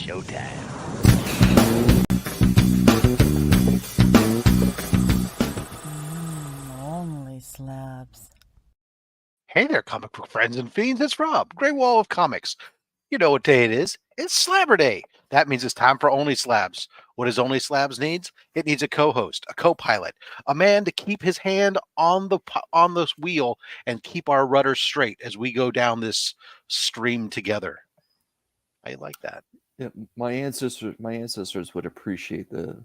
showtime. OnlySlabs. Hey there, comic book friends and fiends. It's Rob, Grey Wall of Comics. You know what day it is. It's Slabber Day. That means it's time for OnlySlabs. What does OnlySlabs needs? It needs a co-host, a co-pilot, a man to keep his hand on the wheel and keep our rudder straight as we go down this stream together. I like that. Yeah, my ancestors would appreciate the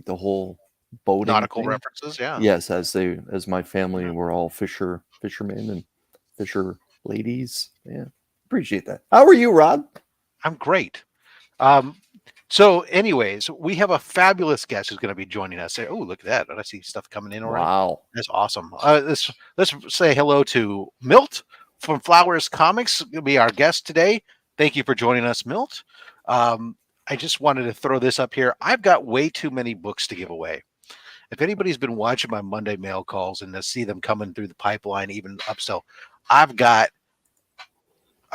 whole boating Nautical thing. references, yeah. Yes, as my family were all fishermen and fisher ladies. Yeah, appreciate that. How are you, Rob? I'm great. So, anyways, we have a fabulous guest who's going to be joining us. Oh, look at that! I see stuff coming in already. Wow, That's awesome. Let's say hello to Milt from Flowers Comics. Will be our guest today. Thank you for joining us, Milt. I just wanted to throw this up here. I've got way too many books to give away. If anybody's been watching my Monday mail calls and to see them coming through the pipeline, even upsell, I've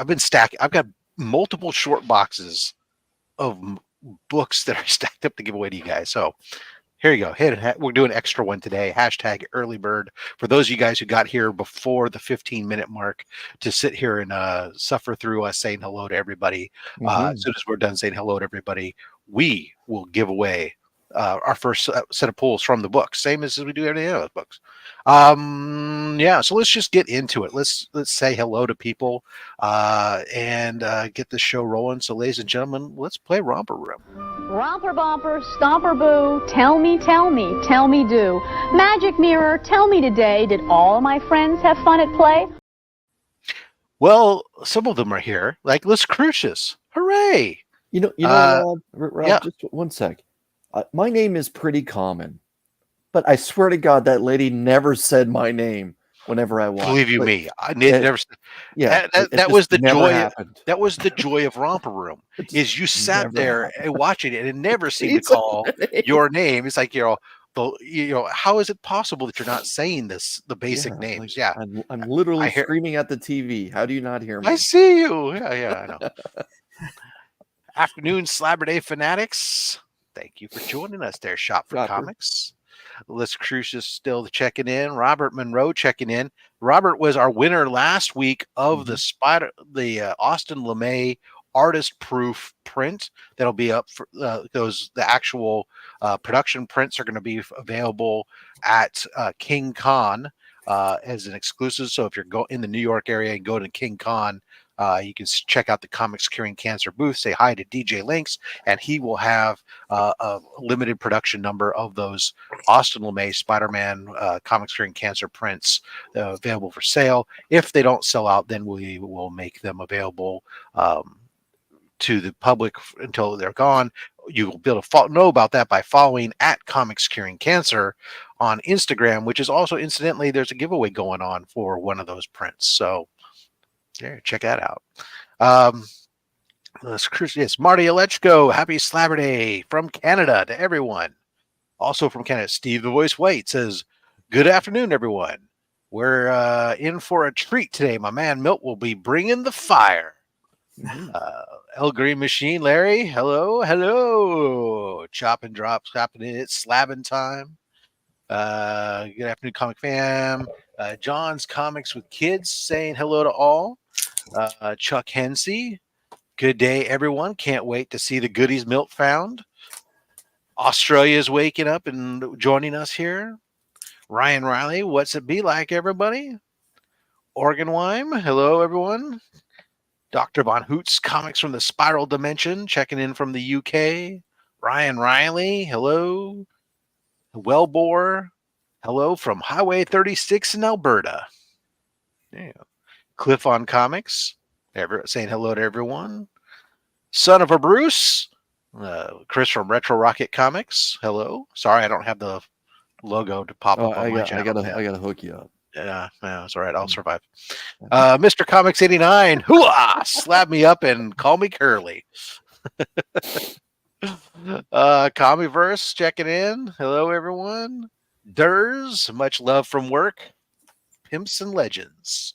been stacking. I've got multiple short boxes of books that are stacked up to give away to you guys. So here you go. We're doing an extra one today. Hashtag early bird. For those of you guys who got here before the 15-minute mark to sit here and suffer through us saying hello to everybody. As soon as we're done saying hello to everybody, we will give away our first set of pulls from the book, same as we do every other books. Yeah, so let's just get into it. Let's say hello to people and get the show rolling. So, ladies and gentlemen, let's play Romper Room. Romper bumper, stomper boo, tell me do. Magic mirror, tell me today, did all of my friends have fun at play? Well, some of them are here, like Les Crucius. Hooray! Rob, yeah. just one sec. My name is pretty common, but I swear to God, that lady never said my name whenever I watched. Believe you me, I never. Yeah, that was the joy. Happened. That was the joy of Romper Room. Is you sat there and watching it and never seemed to call your name. It's like how is it possible that you're not saying the basic names? Like, I'm literally screaming at the TV. How do you not hear me? I see you. Yeah, I know. Afternoon, Slabber Day fanatics. Thank you for joining us there, Shop for Comics. Les Crucius still checking in. Robert Monroe checking in. Robert was our winner last week of the Austin LeMay artist proof print that'll be up for the actual production prints are going to be available at King Con as an exclusive. So if you're in the New York area and go to King Con, you can check out the Comics Curing Cancer booth, say hi to DJ Links, and he will have a limited production number of those Austin LeMay Spider-Man Comics Curing Cancer prints available for sale. If they don't sell out, then we will make them available to the public until they're gone. You will be able to know about that by following at Comics Curing Cancer on Instagram, which is also, incidentally, there's a giveaway going on for one of those prints. So there, check that out. Yes, Marty Alechko, happy Slabber Day from Canada to everyone. Also from Canada, Steve the Voice White says, good afternoon, everyone. We're in for a treat today. My man Milt will be bringing the fire. El Green Machine, Larry, hello. Chop and drop, chopping it, slabbing time. Good afternoon, comic fam. John's Comics with Kids saying hello to all. Chuck Hensey, good day, everyone. Can't wait to see the goodies Milt found. Australia is waking up and joining us here. Ryan Riley, what's it be like, everybody? Oregon Wime, hello, everyone. Dr. Von Hoots, Comics from the Spiral Dimension, checking in from the UK. Ryan Riley, hello. Wellbore, hello from Highway 36 in Alberta. Yeah. Cliff on Comics, saying hello to everyone. Son of a Bruce, Chris from Retro Rocket Comics, hello. Sorry, I don't have the logo to pop up on my channel. I gotta hook you up. Yeah, it's all right. I'll survive. Mr. Comics 89, hooah! Slap me up and call me Curly. Comiverse checking in. Hello, everyone. Durs, much love from work. Pimps and Legends.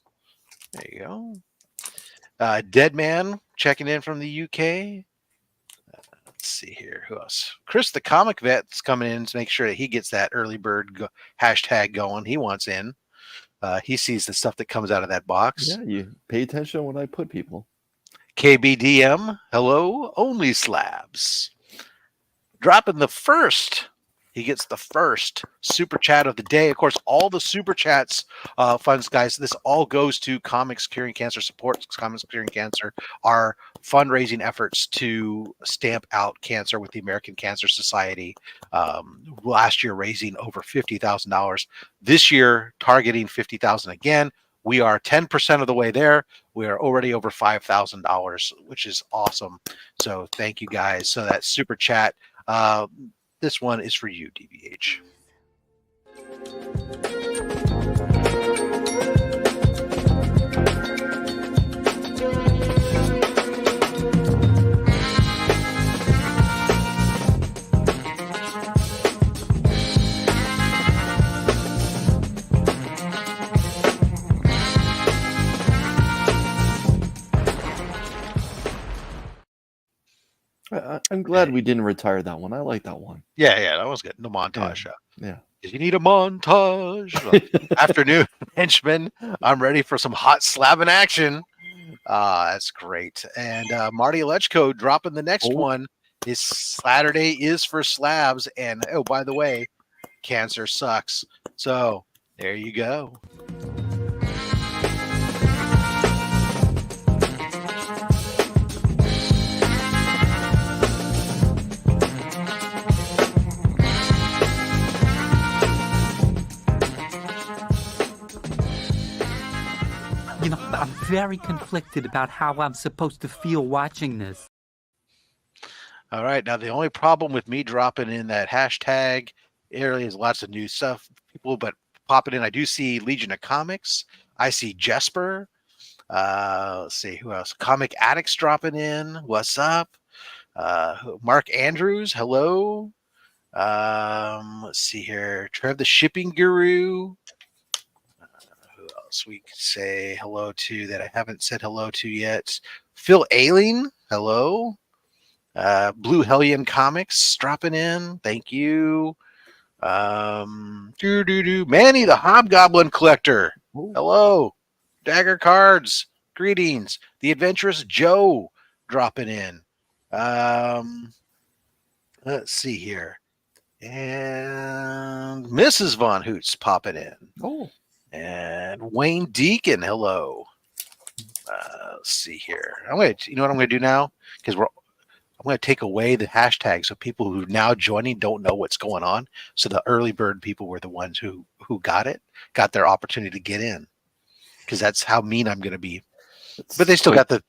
There you go. Deadman checking in from the UK. Let's see here. Who else? Chris, the comic vet's coming in to make sure that he gets that early bird hashtag going. He wants in. He sees the stuff that comes out of that box. Yeah, you pay attention to when I put people. KBDM, hello, OnlySlabs. Dropping the first. He gets the first super chat of the day. Of course, all the super chats, funds, guys, this all goes to Comics Curing Cancer Support. Comics Curing Cancer are fundraising efforts to stamp out cancer with the American Cancer Society. Last year, raising over $50,000. This year, targeting $50,000 again. We are 10% of the way there. We are already over $5,000, which is awesome. So thank you guys. So that super chat. This one is for you, DVH. I'm glad we didn't retire that one. I like that one. Yeah, that was good. The montage. Yeah. If you need a montage, afternoon henchman, I'm ready for some hot slabbing action. That's great. And Marty Lechko dropping the next one. This Saturday is for slabs. And oh, by the way, cancer sucks. So there you go. You know, I'm very conflicted about how I'm supposed to feel watching this. All right. Now, the only problem with me dropping in that hashtag area is lots of new stuff, people, but popping in, I do see Legion of Comics. I see Jesper. Let's see who else. Comic Addicts dropping in. What's up? Mark Andrews. Hello. Let's see here. Trev the Shipping Guru. Who else we could say hello to that I haven't said hello to yet? Phil Ailing. Hello. Blue Hellion Comics dropping in. Thank you. Manny the Hobgoblin Collector. Ooh. Hello. Dagger Cards. Greetings. The Adventurous Joe dropping in. Let's see here. And Mrs. Von Hoots popping in. Oh. And Wayne Deacon. Hello. Let's see here. You know what I'm going to do now? Because I'm going to take away the hashtag so people who are now joining don't know what's going on. So the early bird people were the ones who got their opportunity to get in. Because that's how mean I'm going to be. But they still got the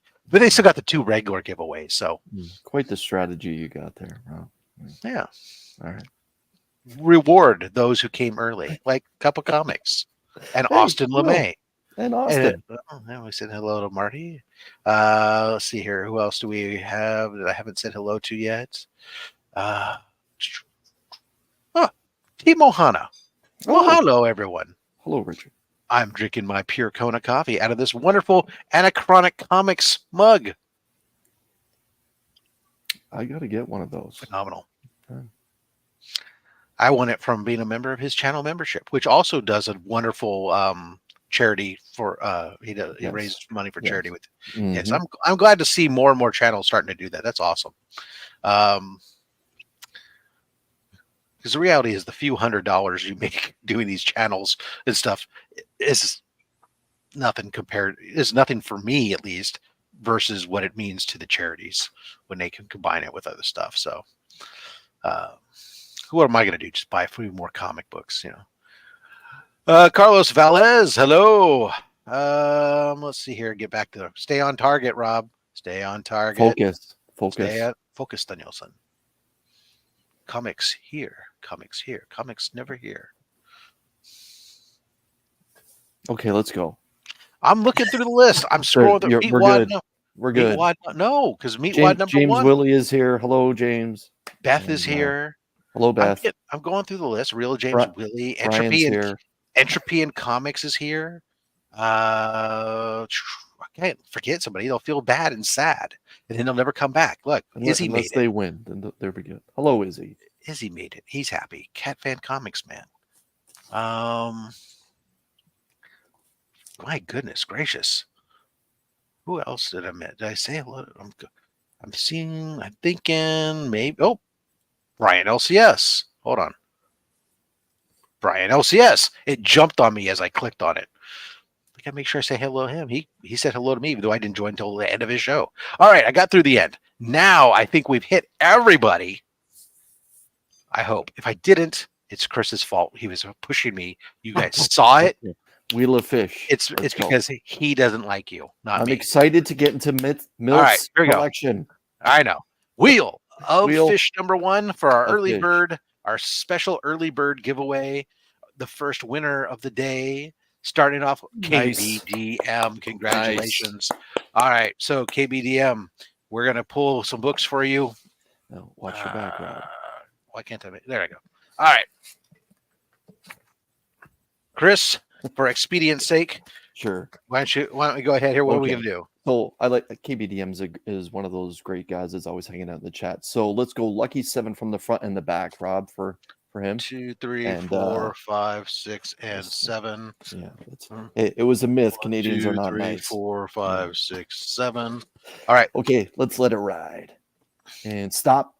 two regular giveaways. So quite the strategy you got there. Wow. Yeah. All right. Reward those who came early, like Cup of Comics and Austin LeMay. And Austin. And we said hello to Marty. Let's see here. Who else do we have that I haven't said hello to yet? Team Ohana. Well, hello, everyone. Hello, Richard. I'm drinking my pure Kona coffee out of this wonderful Anachronic Comics mug. I got to get one of those. Phenomenal. Okay. I won it from being a member of his channel membership, which also does a wonderful charity for he raises money for charity with it. Mm-hmm. Yes, I'm glad to see more and more channels starting to do that. That's awesome. Because the reality is the few $100s you make doing these channels and stuff is nothing for me, at least, versus what it means to the charities when they can combine it with other stuff. So what am I going to do? Just buy a few more comic books, you know? Carlos Valles, hello. Let's see here. Get back to stay on target, Rob. Stay on target. Focus, Danielson. Comics here. Comics here. Comics never here. Okay, let's go. I'm looking through the list. I'm scrolling. We're good. No, because Meatwad number James 1. Willie is here. Hello, James. Beth is here. Hello, Beth. I'm going through the list. Real James Willie. Entropy and Comics is here. can't forget somebody. They'll feel bad and sad, and then they'll never come back. Look, Izzy made unless it. they win, then there we go. Hello, Izzy. Izzy made it. He's happy. Cat Fan Comics, man. My goodness gracious. Who else did I meet? Did I say hello? I'm thinking maybe. Oh, Brian LCS. Hold on. Brian LCS. It jumped on me as I clicked on it. I gotta make sure I say hello to him. He said hello to me, even though I didn't join until the end of his show. All right, I got through the end. Now I think we've hit everybody. I hope. If I didn't, it's Chris's fault. He was pushing me. You guys saw it. Wheel of Fish. It's because he doesn't like you, not me. I'm excited to get into Milt's right, here we go. collection. I know. Wheel of Wheel Fish number 1 for our of early Fish. bird, our special early bird giveaway. The first winner of the day, starting off Nice. KBDM. Congratulations. All right, so KBDM, we're gonna pull some books for you. No, watch your back, Rob. Why can't I? There I go. All right, Chris. For expedience sake, Sure. why don't we go ahead here? What are we Okay. gonna do? So I like KBDM is one of those great guys that's always hanging out in the chat. So let's go lucky 7 from the front and the back, Rob, for him. 2, 3, And, 4, 5, 6, and 7. Yeah, it was a myth. 1, Canadians 2, are not 3, nice. 4, 5, 6, 7. All right. Okay, let's let it ride. And stop.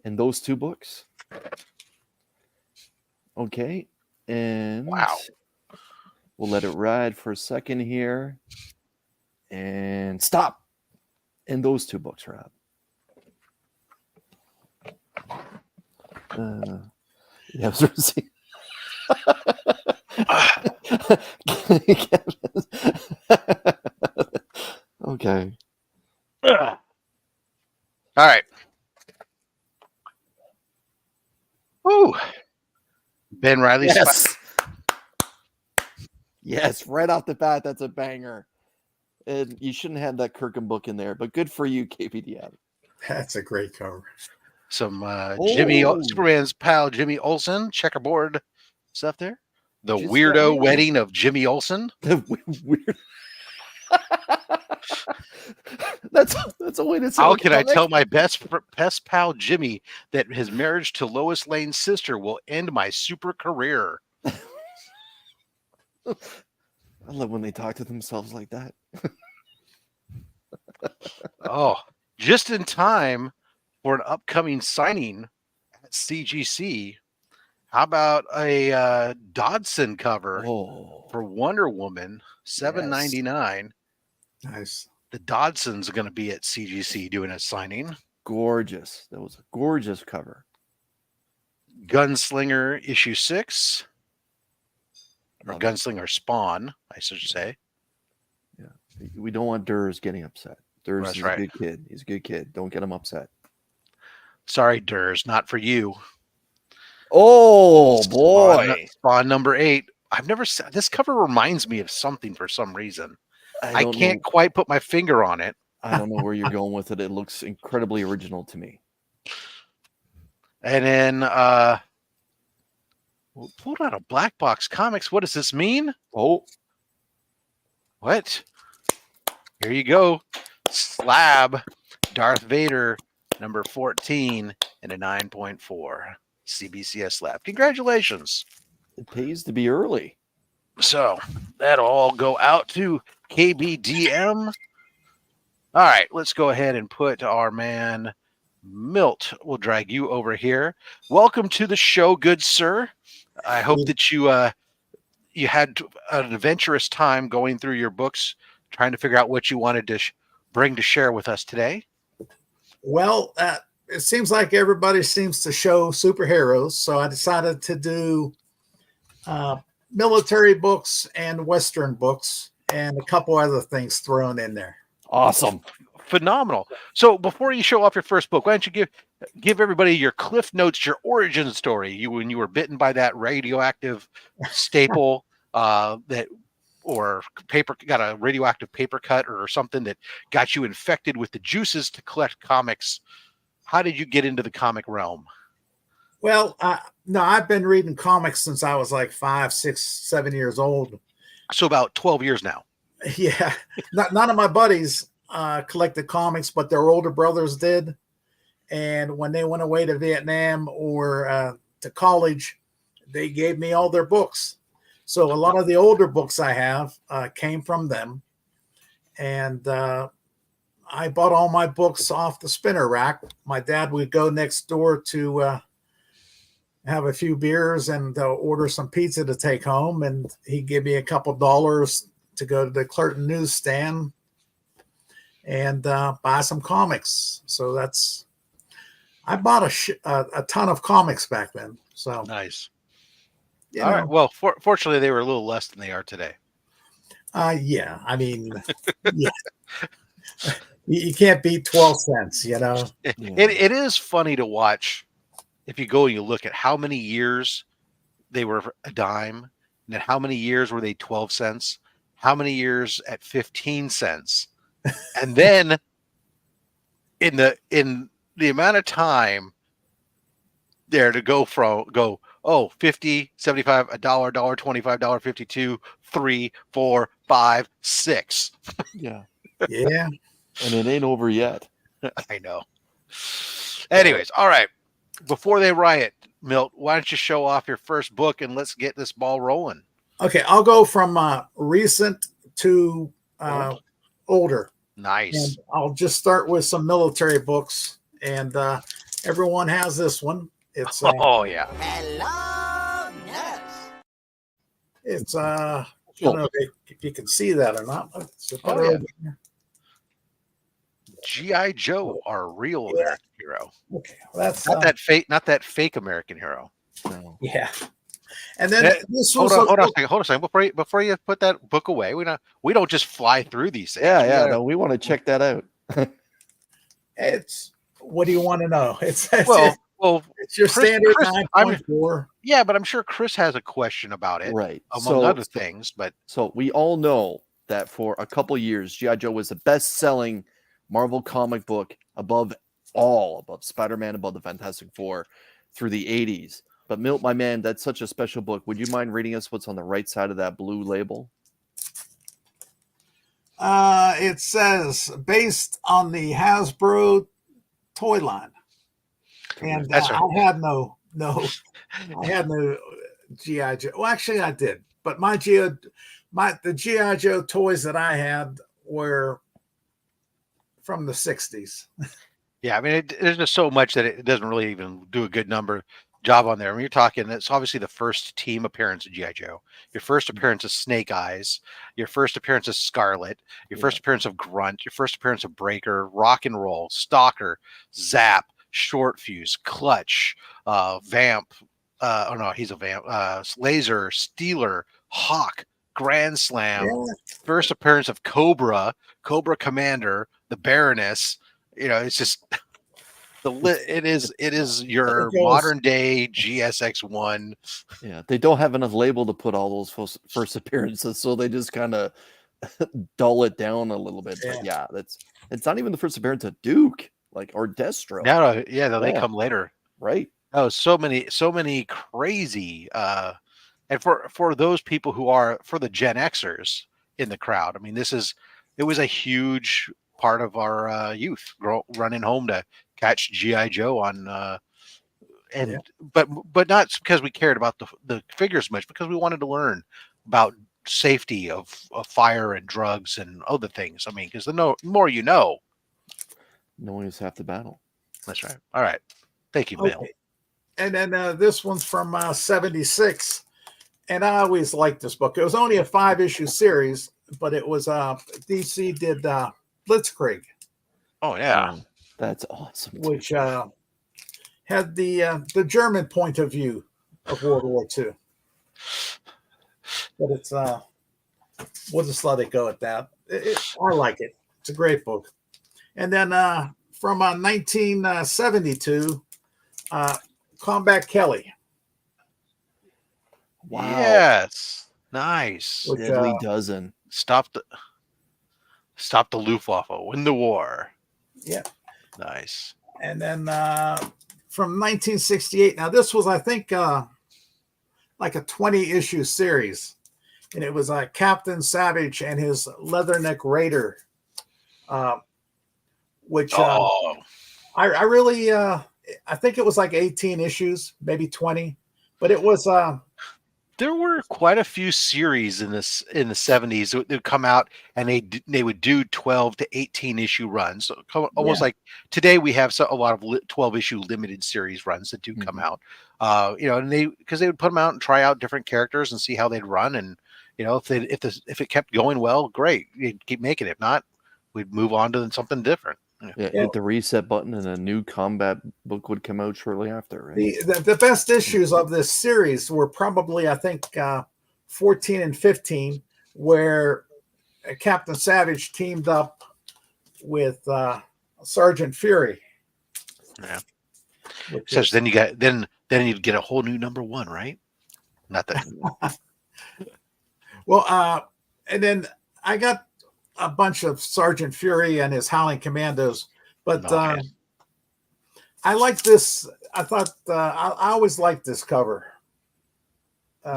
And those 2 books. Okay. And Wow. we'll let it ride for a second here. And stop. And those 2 books, Rob. Yeah, okay. All right. Ooh. Ben Riley's Yes, right off the bat, that's a banger. And you shouldn't have that Kirkham book in there, but good for you, KPDM. That's a great cover. some Jimmy Oh. Superman's pal Jimmy Olsen checkerboard stuff there. The Just weirdo got me. wedding of Jimmy Olsen. The weird. That's a way to say. How can I tell my best pal Jimmy that his marriage to Lois Lane's sister will end my super career? I love when they talk to themselves like that. Oh, just in time for an upcoming signing at CGC. How about a Dodson cover for Wonder Woman, $7.99? Nice. The Dodson's going to be at CGC doing a signing. Gorgeous. That was a gorgeous cover. Gunslinger issue 6. Or Love it. Gunslinger Spawn, I should say. Yeah. We don't want Durs getting upset. Durs That's is right. a good kid. He's a good kid. Don't get him upset. Sorry, Durs, not for you. Oh boy. Spawn number 8. I've never seen this cover. Reminds me of something for some reason. I don't can't know. quite put my finger on it. I don't know where you're going with it. It looks incredibly original to me. And then pulled out a Black Box Comics. What does this mean? Oh, what? Here you go. Slab, Darth Vader, number 14, and a 9.4. CBCS slab. Congratulations. it pays to be early. So that'll all go out to KBDM. All right, let's go ahead and put our man Milt. We'll drag you over here. Welcome to the show, good sir. I hope that you had an adventurous time going through your books, trying to figure out what you wanted to bring to share with us today. Well, it seems like everybody seems to show superheroes, so I decided to do military books and Western books and a couple other things thrown in there. Awesome. Phenomenal. So before you show off your first book, why don't you give everybody your Cliff Notes, your origin story, when you were bitten by that radioactive staple got a radioactive paper cut or something that got you infected with the juices to collect comics. How did you get into the comic realm? Well, no, I've been reading comics since I was like 5, 6, 7 years old. So about 12 years now. Yeah, none of my buddies collected comics, but their older brothers did. And when they went away to Vietnam or to college, they gave me all their books. So a lot of the older books I have came from them. And I bought all my books off the spinner rack. My dad would go next door to have a few beers and order some pizza to take home. And he'd give me a couple dollars to go to the Clerton newsstand and buy some comics. So I bought a ton of comics back then. So Nice. you All know, right. Well, fortunately, they were a little less than they are today. yeah. I mean, yeah. You can't beat 12 cents. Yeah. It is funny to watch if you go and you look at how many years they were a dime, and then how many years were they 12 cents, how many years at 15 cents, and then in the amount of time there to go 50, 75, $1, $1.25, $1.52, 3, 4, 5, 6. Yeah. Yeah. And it ain't over yet. I know. Anyways, all right. Before they riot, Milt, why don't you show off your first book and let's get this ball rolling? Okay. I'll go from recent to older. Nice. And I'll just start with some military books. And everyone has this one. It's Oh yeah. Hello, nurse. it's I don't know if you can see that or not. Oh, yeah. G.I. Joe, our real American hero. Okay, that's Not that fake American hero. No. yeah. And then this Hold was on a second. Before you put that book away, we don't just fly through these things. Yeah. No, we want to check that out. it's what do you want to know? It's your Chris- standard Chris, 9.4. Yeah, but I'm sure Chris has a question about it, Right. among other things. But So we all know that for a couple years, G.I. Joe was the best-selling Marvel comic book above Spider-Man, above the Fantastic Four through the 80s. But Milt, my man, that's such a special book. Would you mind reading us what's on the right side of that blue label? It says based on the Hasbro toy line. And That's right. I had no GI Joe. Well, actually, I did, but the GI Joe toys that I had were from the 60s. yeah, I mean, there's just so much that it doesn't really even do a good job on there. I mean, you're talking, it's obviously the first team appearance of G.I. Joe, your first appearance of Snake Eyes, your first appearance of Scarlet, your first appearance of Grunt, your first appearance of Breaker, Rock and Roll, Stalker, Zap, Short Fuse, Clutch, Vamp. Oh no, he's a Vamp. Laser, Steeler, Hawk, Grand Slam. Yeah. First appearance of Cobra, Cobra Commander, the Baroness. You know, it's just it is your modern day GSX-1. Yeah, they don't have enough label to put all those first appearances, so they just kind of dull it down a little bit. But yeah, it's not even the first appearance of Duke, or Destro. No, they come later. Right. Oh, so many crazy and for those people who are for the Gen Xers in the crowd, I mean, it was a huge part of our youth running home to catch G.I. Joe on but not because we cared about the figures much, because we wanted to learn about safety of fire and drugs and other things. I mean, because the more you know. Knowing is half the battle. That's right. All right. Thank you, Bill. Okay. And then this one's from 76. And I always liked this book. It was only a 5-issue series, but it was DC did Blitzkrieg. Oh yeah. That's awesome. Which had the German point of view of World War II. But it's we'll just let it go at that. I like it. It's a great book. And then from 1972, Combat Kelly. Wow. Yes. Nice. Which, Deadly Dozen. Stop the Luftwaffe. Win the war. Yeah. Nice. And then from 1968. Now this was, I think, like a 20-issue series, and it was Captain Savage and his Leatherneck Raider, which Oh, I really I think it was like 18 issues, maybe 20, but it was there were quite a few series in the 70s that would come out, and they would do 12 to 18 issue runs. So almost like today we have a lot of 12 issue limited series runs that do come out. And because they would put them out and try out different characters and see how they'd run, and if it kept going well, great, you'd keep making it. If not, we'd move on to something different. Yeah, hit the reset button, and a new combat book would come out shortly after. Right? The best issues of this series were probably, I think, 14 and 15, where Captain Savage teamed up with Sergeant Fury. Yeah. So then you'd get a whole new #1, right? Not that. Well, and then I got a bunch of Sergeant Fury and his Howling Commandos, but I like this. I thought I always liked this cover.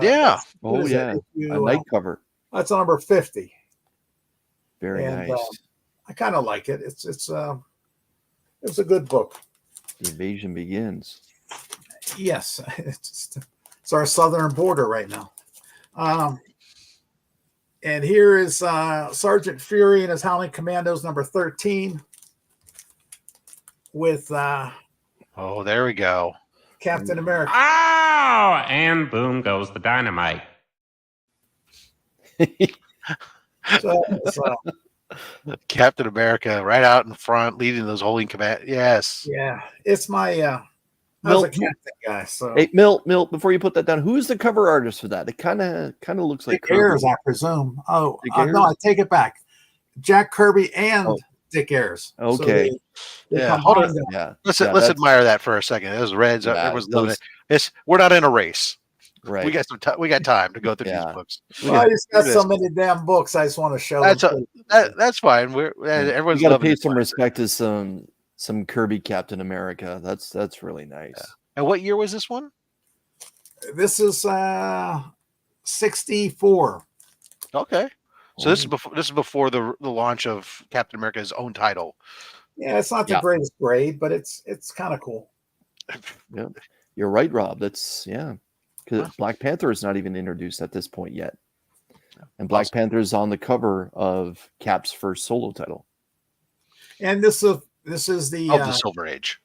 Yeah. Oh yeah, a night cover. That's number 50. Very nice. I kind of like it. It's a good book. The invasion begins. Yes, it's our southern border right now. And here is Sergeant Fury and his Howling Commandos, number 13, with Oh, there we go. Captain America. Oh, and boom goes the dynamite. So, Captain America right out in front, leading those holding command. Yes. yeah, it's my I was a captain guy. So Hey, Milt, before you put that down, who's the cover artist for that? It kind of looks like Dick Ayers, I presume. Oh, Dick Ayers? no, I take it back. Jack Kirby and Dick Ayers. Okay. So Hold on. Yeah. Let's admire that for a second. Those Reds, everyone's loving it. We're not in a race. Right. We got we got time to go through these books. Well, I just got so many damn books. I just want to show them. That's fine. Everyone's you got to loving pay it. some respect to some Kirby Captain America. That's really nice. Yeah. And what year was this one? This is 64. Okay. So this is before the launch of Captain America's own title. Yeah, it's not the greatest grade, but it's kind of cool. Yeah, you're right, Rob. That's because Black Panther is not even introduced at this point yet, and Black Panther is on the cover of Cap's first solo title. And this is the Silver Age.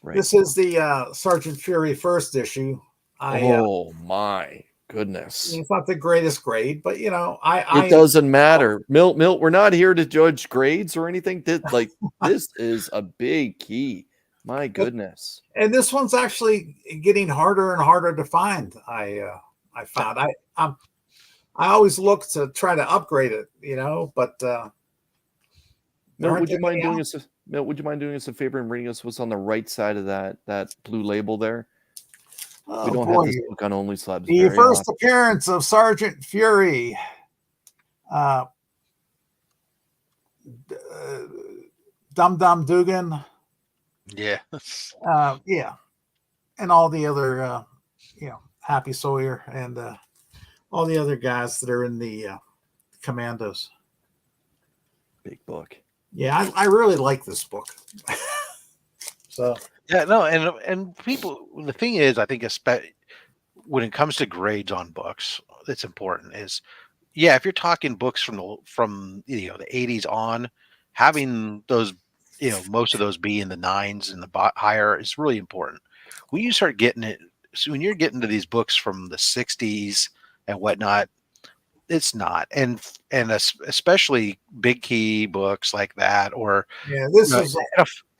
Right. This is the Sergeant Fury first issue. Oh my goodness! It's not the greatest grade, but it doesn't matter. Milt, we're not here to judge grades or anything. This is a big key. My goodness! And this one's actually getting harder and harder to find. I found I always look to try to upgrade it, but. Milt, would you mind doing us a favor and reading us what's on the right side of that blue label there? We don't have this book on OnlySlabs. The first appearance of Sergeant Fury. Dum Dum Dugan. Yeah. Yeah. And all the other, Happy Sawyer and all the other guys that are in the Commandos. Big book. Yeah, I really like this book. So yeah, no, and people. The thing is, I think, when it comes to grades on books, it's important. If you're talking books from the 80s on, having those, most of those be in the 9s and the higher is really important. When you start getting it, so when you're getting to these books from the 60s and whatnot, it's not, and especially big key books like that, or this is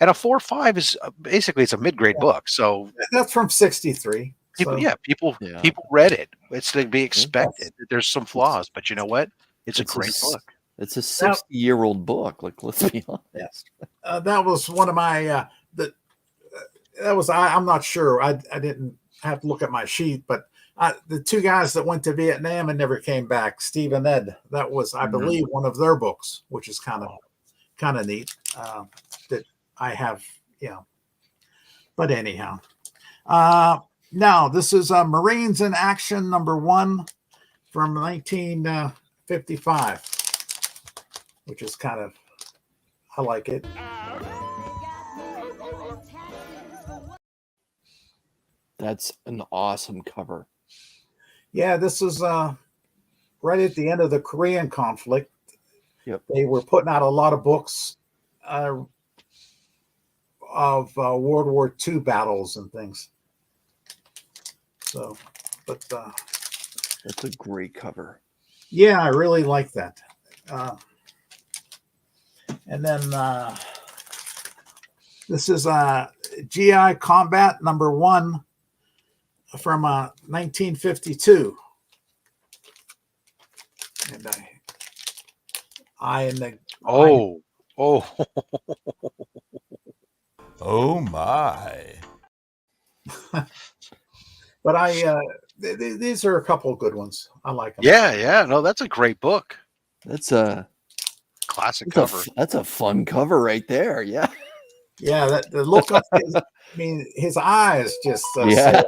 and a 4 or 5 is basically it's a mid-grade book. So that's from 63. People read it. It's to be expected. There's some flaws, but you know what? It's a great book. It's a 60-year-old book. Like, let's be honest. That was one of my I'm not sure. I didn't have to look at my sheet, but the two guys that went to Vietnam and never came back, Steve and Ed, that was, I believe, one of their books, which is kind of neat that I have, But anyhow, now this is Marines in Action #1, from 1955, which is kind of, I like it. That's an awesome cover. Yeah, this is right at the end of the Korean conflict. Yep. They were putting out a lot of books of World War II battles and things. So, but that's a great cover. Yeah, I really like that. And then this is GI Combat #1 from 1952. And I and the oh. Oh my. But these are a couple of good ones. I like them. Yeah. No, that's a great book. That's a classic cover. That's a fun cover right there. Yeah. Yeah, that the look on his, I mean, his eyes just yeah.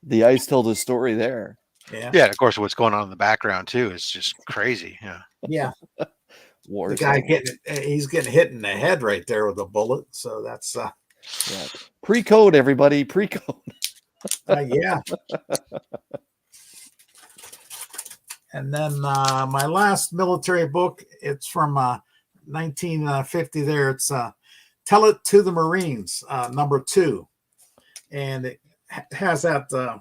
The eyes tell the story there. Yeah. Yeah, of course, what's going on in the background too is just crazy. Yeah. Yeah. War the guy he's getting hit in the head right there with a bullet. So that's yeah. Pre-code, everybody. Pre-code. Yeah. And then my last military book, it's from 1950 there. It's Tell It to the Marines, #2. And it has that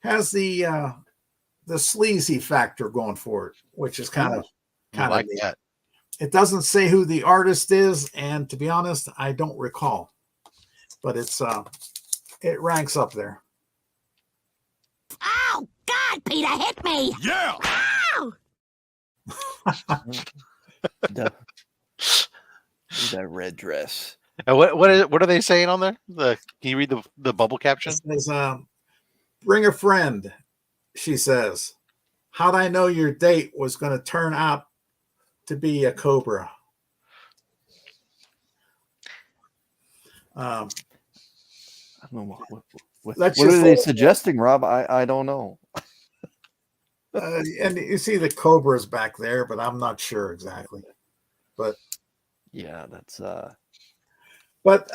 has the sleazy factor going for it, which is kind of like that. It doesn't say who the artist is, and to be honest, I don't recall. But it's it ranks up there. Oh God, Peter hit me! Yeah. Ow! that red dress. What are they saying on there? Can you read the bubble caption? It says, bring a friend, she says. How'd I know your date was going to turn out to be a cobra? I don't know what Let's are just they say- suggesting, Rob? I don't know. And you see the cobras back there, but I'm not sure exactly. But yeah, that's but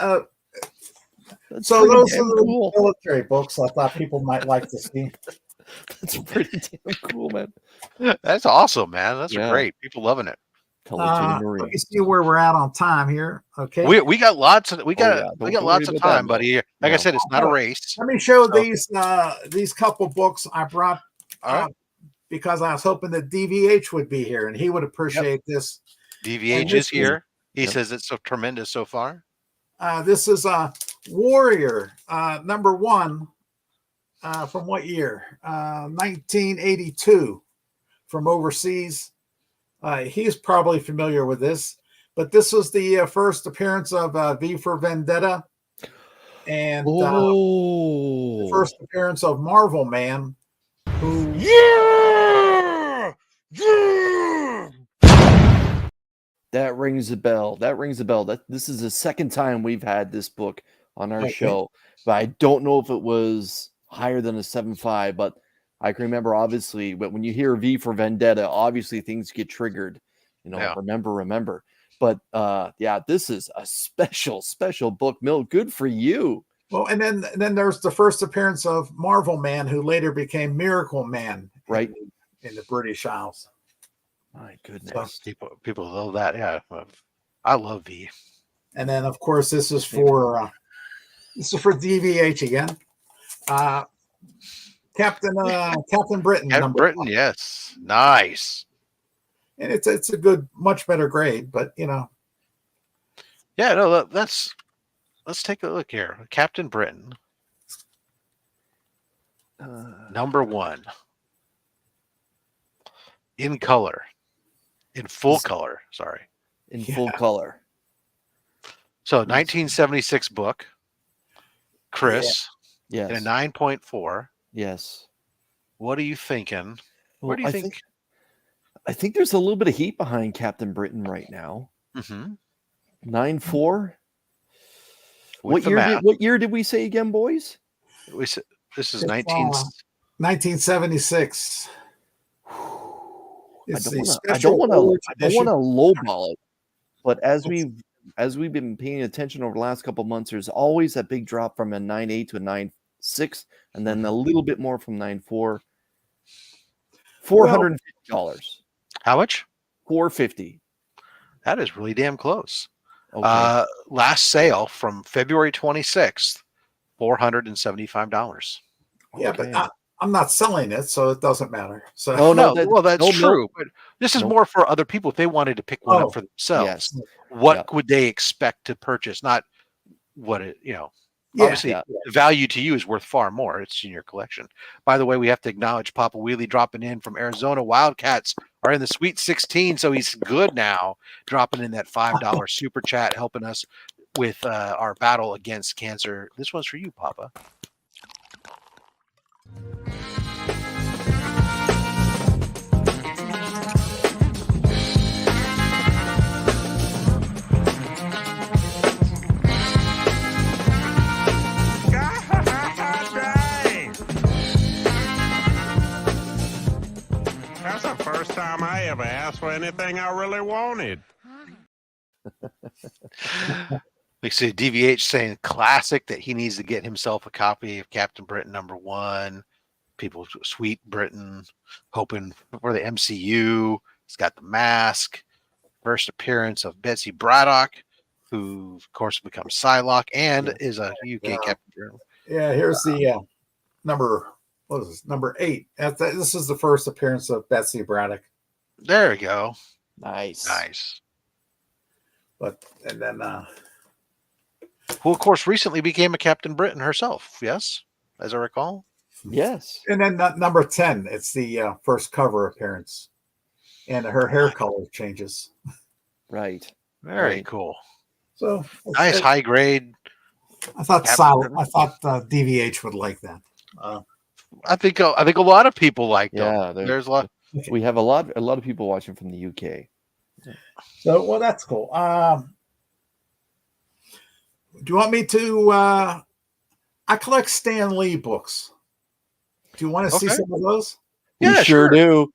that's so pretty those damn are the cool. military books I thought people might like to see. That's pretty damn cool, man. That's awesome, man. That's Yeah. great. People loving it. Tell it to the Let me Marines. see where we're at on time here. Okay. We got lots of yeah. Don't lots worry of about that, time, buddy. Like I No. said, it's not a race. Let me show So- these couple books I brought All right. because I was hoping that DVH would be here and he would appreciate this. DVH this is here. He Yep. says it's so tremendous so far. This is Warrior #1 from what year? 1982 from overseas. He's probably familiar with this, but this was the first appearance of V for Vendetta and the first appearance of Marvel Man, who That rings a bell. This is the second time we've had this book on our Okay. show, but I don't know if it was higher than a 7.5. But I can remember, obviously, but when you hear V for Vendetta, obviously things get triggered. Yeah. Remember. But yeah, this is a special book, Mill. Good for you. well, and then there's the first appearance of Marvel Man, who later became Miracle Man, Right. in the British Isles. My goodness. People love that. Yeah, I love V. And then, of course, this is for DVH again. Captain Britain. Captain Britain, 1. yes, nice. And it's a good, much better grade, but Yeah, no, let's take a look here. Captain Britain, #1, in color, in full color. Sorry, In full color. so 1976 book. Chris, Yes. in a 9.4. Yes. What are you thinking? Well, Where do you think? I think there's a little bit of heat behind Captain Britain right now. Mhm. 9.4. With the What math. year did we say again, boys? This is It's, 19. 1976. It's the I special don't want to edition. lowball it, but as we've been paying attention over the last couple of months, there's always that big drop from a 9.8 to a 9.6, and then a little bit more from 9.4. $450. How much? $450. That is really damn close. Okay. Last sale from February 26th, $475. Yeah, Okay. but I'm not selling it, so it doesn't matter. So Oh, no, Well, that's no, true. But this is Nope. more for other people if they wanted to pick one Oh, up for themselves. Yes. What Yeah. would they expect to purchase? Not what it, yeah, obviously Yeah. the value to you is worth far more. It's in your collection. By the way, we have to acknowledge Papa Wheelie dropping in from Arizona. Wildcats are in the Sweet 16, so he's good now, dropping in that $5 super chat, helping us with our battle against cancer. This one's for you, Papa. Dang. That's the first time I ever asked for anything I really wanted. We see DVH saying classic that he needs to get himself a copy of Captain Britain #1. People, Sweet Britain, hoping for the MCU. It's got the mask. First appearance of Betsy Braddock, who of course becomes Psylocke and is a UK Captain Britain. yeah. Here's the number. What is this? Number 8. This is the first appearance of Betsy Braddock. There we go. Nice. Nice. But and then Who, of course, recently became a Captain Britain herself. Yes, as I recall. Yes. and then number 10. It's the first cover appearance, and her hair color changes. Right. Very Right. cool. So Nice high grade. I thought Captain Britain. I thought DVH would like that. I think a lot of people like them. Yeah. There's a lot. We have a lot of people watching from the UK. So well, that's cool. Do you want me to? I collect Stan Lee books. Do you want to see Okay. some of those? Yeah, we sure do.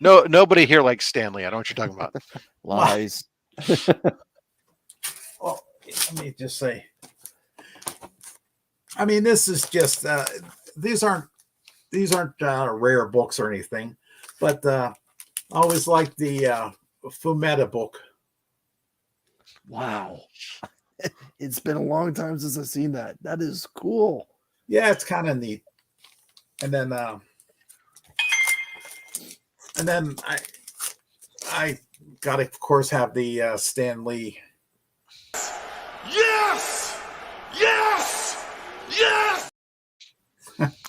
No, nobody here likes Stanley. I know what you're talking about. Lies. Oh, let me just say. I mean, this is just these aren't rare books or anything, but I always like the Fumetta book. Wow. It's been a long time since I've seen that. That is cool. Yeah, it's kind of neat. And then I gotta of course have the Stan Lee. Yes! Yes! Yes!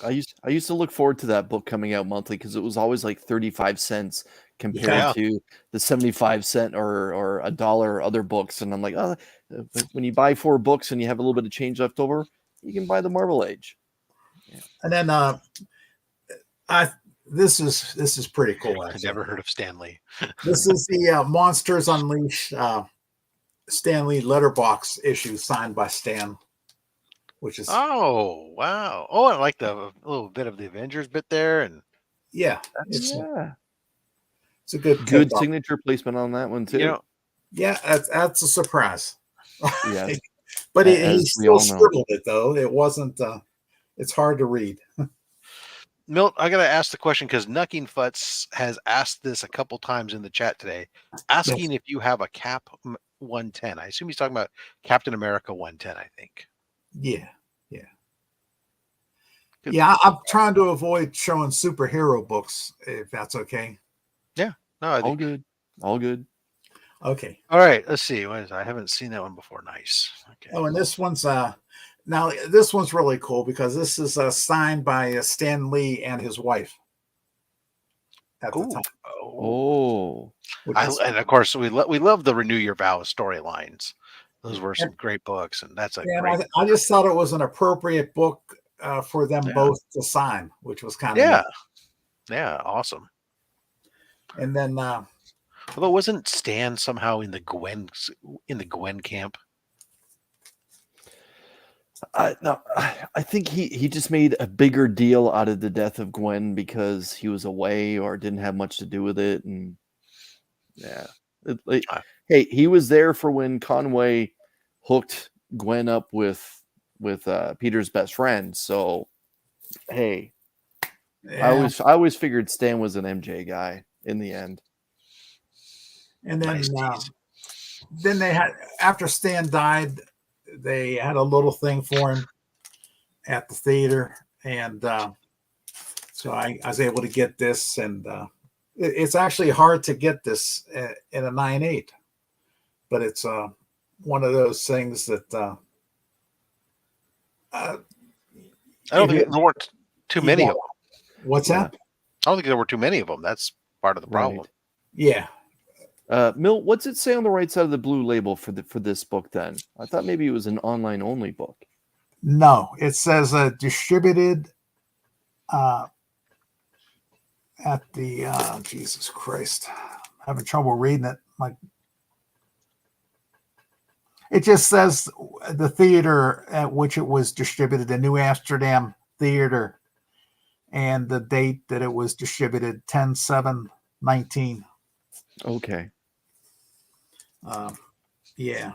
I used to look forward to that book coming out monthly because it was always like 35 cents compared Yeah. to the 75-cent or $1 other books. And I'm like, oh, when you buy 4 books and you have a little bit of change left over, you can buy the Marvel Age. And then this is pretty cool. I've Actually. never heard of Stanley. This is the Monsters Unleashed Stan Lee letterbox issue signed by Stan, which is Oh, wow. Oh, I like the little bit of the Avengers bit there. And yeah, it's Yeah. a good Good tip. signature placement on that one, too. you know, Yeah, that's a surprise. Yes. But he As we still all know. scribbled it though. It wasn't. It's hard to read. Milt, I gotta ask the question because Nucking Futz has asked this a couple times in the chat today, asking if you have a Cap 110. I assume he's talking about Captain America 110. I think. Yeah. Good. Yeah, I'm trying to avoid showing superhero books, if that's okay. No, I All think. good. All good. Okay. All right, let's see. What is, I haven't seen that one before. Nice. Okay. Oh, and this one's now this one's really cool because this is signed by Stan Lee and his wife. At the Ooh. time. Oh. which is- And of course, we love the Renew Your Vows storylines. Those were some great books, and that's a and great. I just thought it was an appropriate book for them Yeah. both to sign, which was kind of Yeah, yeah, awesome. And then Although wasn't Stan somehow in the Gwen camp? No, I think he just made a bigger deal out of the death of Gwen because he was away or didn't have much to do with it, and yeah, hey, he was there for when Conway hooked Gwen up with Peter's best friend. So, hey, Yeah. I always figured Stan was an MJ guy in the end. And then Nice then they had, after Stan died, they had a little thing for him at the theater, and so I was able to get this, and it's actually hard to get this in a 9/8, but it's one of those things that I don't think there weren't too many of them. What's that? I don't think there were too many of them. That's part of the problem. Yeah. Milt, what's it say on the right side of the blue label for this book? Then I thought maybe it was an online only book. No, it says distributed at the Jesus Christ, I'm having trouble reading it. It just says the theater at which it was distributed, the New Amsterdam Theater, and the date that it was distributed, 10/7/19. Okay. Yeah.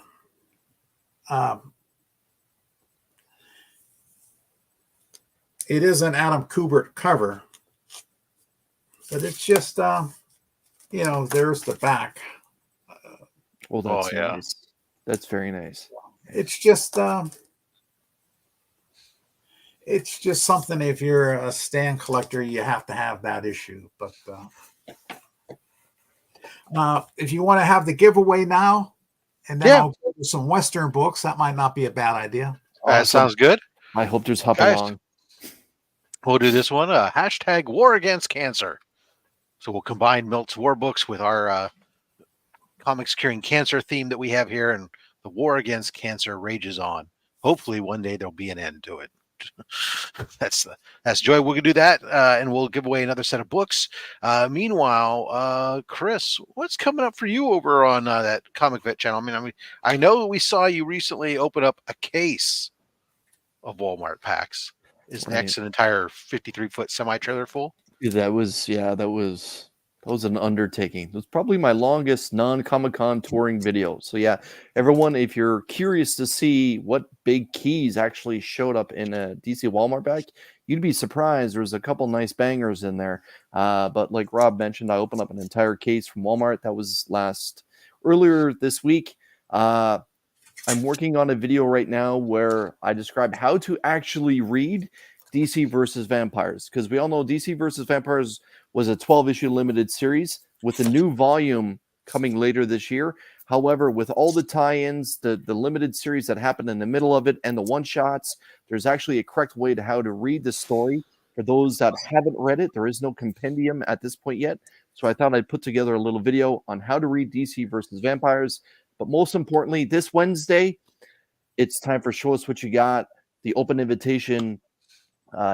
It is an Adam Kubert cover, but it's just, there's the back. Well, that's nice. That's very nice. It's just something, if you're a Stan collector, you have to have that issue. But if you want to have the giveaway now, and then I'll go to some Western books, that might not be a bad idea. That sounds good. I hope there's hopping on. We'll do this one. Hashtag War Against Cancer. So we'll combine Milt's war books with our comics curing cancer theme that we have here, and the war against cancer rages on. Hopefully one day there'll be an end to it. That's joy. We're gonna do that, and we'll give away another set of books. Meanwhile, Chris, what's coming up for you over on that Comic Vet channel? I mean, I know we saw you recently open up a case of Walmart packs. Is next an entire 53-foot semi-trailer full? That was an undertaking. It was probably my longest non-Comic-Con touring video. So yeah, everyone, if you're curious to see what big keys actually showed up in a DC Walmart bag, you'd be surprised. There's a couple nice bangers in there. But like Rob mentioned, I opened up an entire case from Walmart. That was earlier this week. I'm working on a video right now where I describe how to actually read DC versus Vampires, because we all know DC versus Vampires was a 12-issue limited series with a new volume coming later this year. However, with all the tie-ins, the limited series that happened in the middle of it, and the one-shots, there's actually a correct way to how to read the story. For those that haven't read it, there is no compendium at this point yet. So I thought I'd put together a little video on how to read DC versus Vampires. But most importantly, this Wednesday, it's time for Show Us What You Got, the open invitation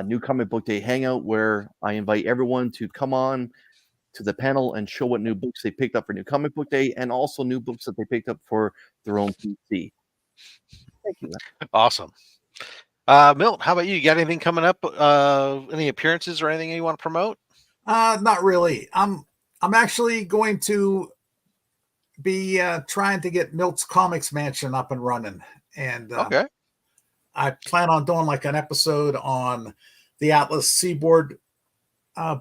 New Comic Book Day hangout, where I invite everyone to come on to the panel and show what new books they picked up for New Comic Book Day, and also new books that they picked up for their own PC. Thank you. Awesome. Milt, how about you? You got anything coming up? Any appearances or anything you want to promote? Not really. I'm actually going to be trying to get Milt's Comics Mansion up and running, and okay. I plan on doing like an episode on the Atlas Seaboard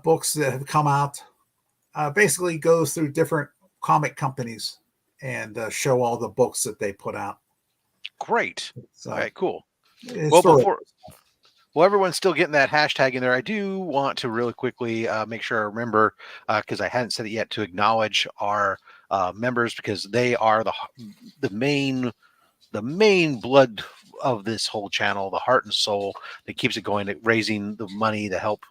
books that have come out. Basically goes through different comic companies and show all the books that they put out. Great. So, all right, cool. Well, everyone's still getting that hashtag in there, I do want to really quickly make sure I remember, because I hadn't said it yet, to acknowledge our members, because they are the main blood of this whole channel, the heart and soul that keeps it going, raising the money to help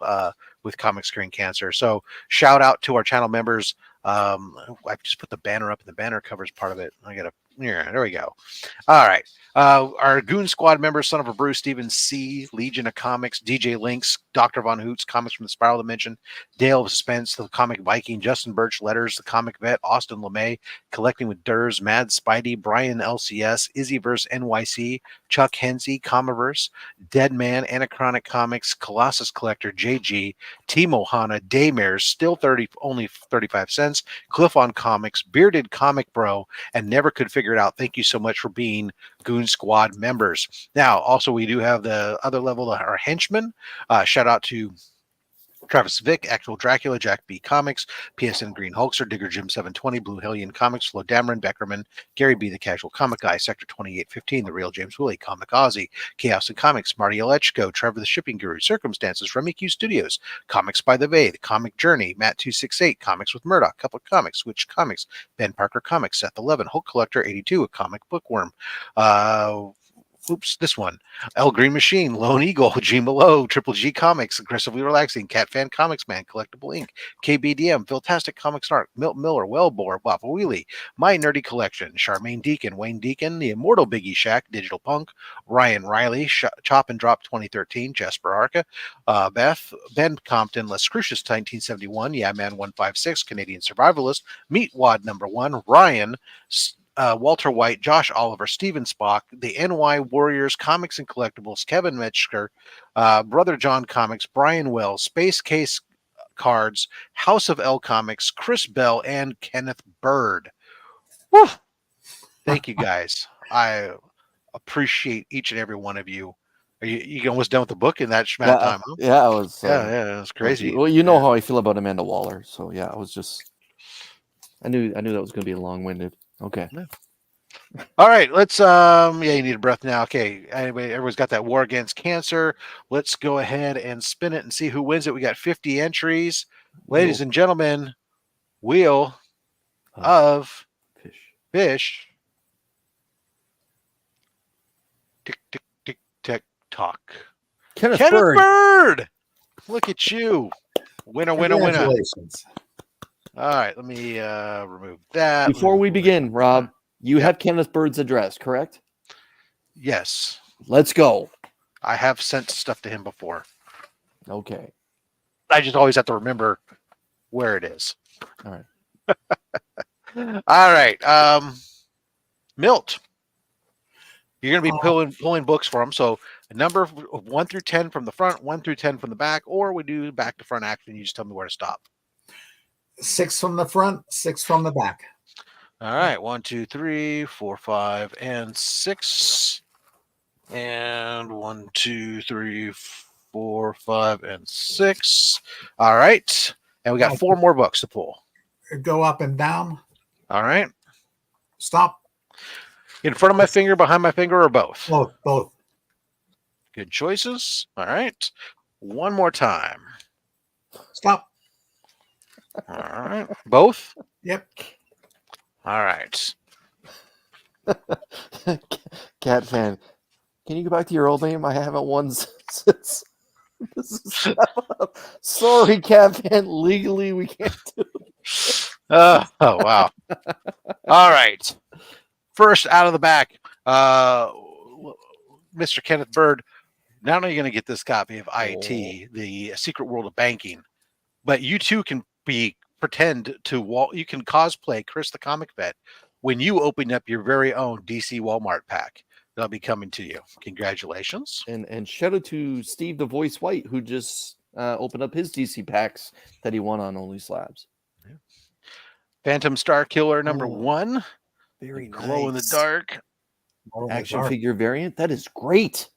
with comics curing cancer. So shout out to our channel members. I just put the banner up, and the banner covers part of it. There we go. All right. Our Goon Squad members, Son of a Bruce, Stephen C., Legion of Comics, DJ Links, Dr. Von Hoots, Comics from the Spiral Dimension, Dale of Spence, The Comic Viking, Justin Birch, Letters, The Comic Vet, Austin LeMay, Collecting with Durs, Mad Spidey, Brian LCS, Izzyverse NYC, Chuck Hensey, Comiverse, Dead Man, Anachronic Comics, Colossus Collector, JG, Team Ohana, Daymares, still only 35 cents, Cliff on Comics, Bearded Comic Bro, and Never Could Figure It Out. Thank you so much for being Goon Squad members. Now, also, we do have the other level, our henchmen. Shout out to Travis Vick, Actual Dracula, Jack B. Comics, PSN Green Hulkster, Digger Jim 720, Blue Hellion Comics, Flo Dameron, Beckerman, Gary B. The Casual Comic Guy, Sector 2815, The Real James Woolley, Comic Ozzy, Chaos and Comics, Marty Alechko, Trevor the Shipping Guru, Circumstances, Remy Q Studios, Comics by the Bay, The Comic Journey, Matt 268, Comics with Murdoch, Couple of Comics, Switch Comics, Ben Parker Comics, Seth 11, Hulk Collector 82, a Comic Bookworm, this one. El Green Machine, Lone Eagle, G Malo, Triple G Comics, Aggressively Relaxing, Cat Fan Comics Man, Collectible Inc., KBDM, Fantastic Comics Art, Milton Miller, Wellbore, Waffle Wheelie, My Nerdy Collection, Charmaine Deacon, Wayne Deacon, The Immortal Biggie Shack, Digital Punk, Ryan Riley, Chop and Drop 2013, Jasper Arca, Ben Compton, Les Crucius 1971, Yeah Man 156, Canadian Survivalist, Meat Wad number 1, Ryan, Walter White, Josh Oliver, Steven Spock, the NY Warriors, Comics and Collectibles, Kevin Metzger, Brother John Comics, Brian Wells, Space Case Cards, House of L Comics, Chris Bell, and Kenneth Bird. Woo! Thank you, guys. I appreciate each and every one of you. You almost done with the book in that amount of time, huh? Yeah, I was. Yeah, it's crazy. Well, you know how I feel about Amanda Waller, so yeah, I was just. I knew that was going to be long-winded. Okay. Yeah. All right, let's you need a breath now. Okay, anyway, everyone's got that War Against Cancer. Let's go ahead and spin it and see who wins it. We got 50 entries. Ladies and gentlemen, Wheel of Fish. Tick tick tick tick tock. Kenneth Bird. Look at you. Winner. Congratulations. All right, let me remove that. Before we begin, Rob, you have Kenneth Bird's address, correct? Yes. Let's go. I have sent stuff to him before. Okay. I just always have to remember where it is. All right. All right. Milt, you're going to be pulling books for him. So a number of 1 through 10 from the front, 1 through 10 from the back, or we do back to front action. You just tell me where to stop. 6 from the front, 6 from the back. All right. 1, 2, 3, 4, 5, and 6. And 1, 2, 3, 4, 5, and 6. All right. And we got 4 more books to pull. Go up and down. All right. Stop. In front of my finger, behind my finger, or both? Both. Good choices. All right. One more time. Stop. All right. Both? Yep. All right. Cat fan. Can you go back to your old name? I haven't won since. Sorry, Cat fan. Legally, we can't do it. Oh, wow. All right. First out of the back, Mr. Kenneth Bird. Not only are you going to get this copy of IT, The Secret World of Banking, but you too can pretend to you can cosplay Chris the Comic Vet when you open up your very own DC Walmart pack. That'll be coming to you. Congratulations. And shout out to Steve the Voice White, who just opened up his DC packs that he won on OnlySlabs. Yeah. Phantom Star Killer number 1. Very nice. Glow in the dark. Action figure variant. That is great.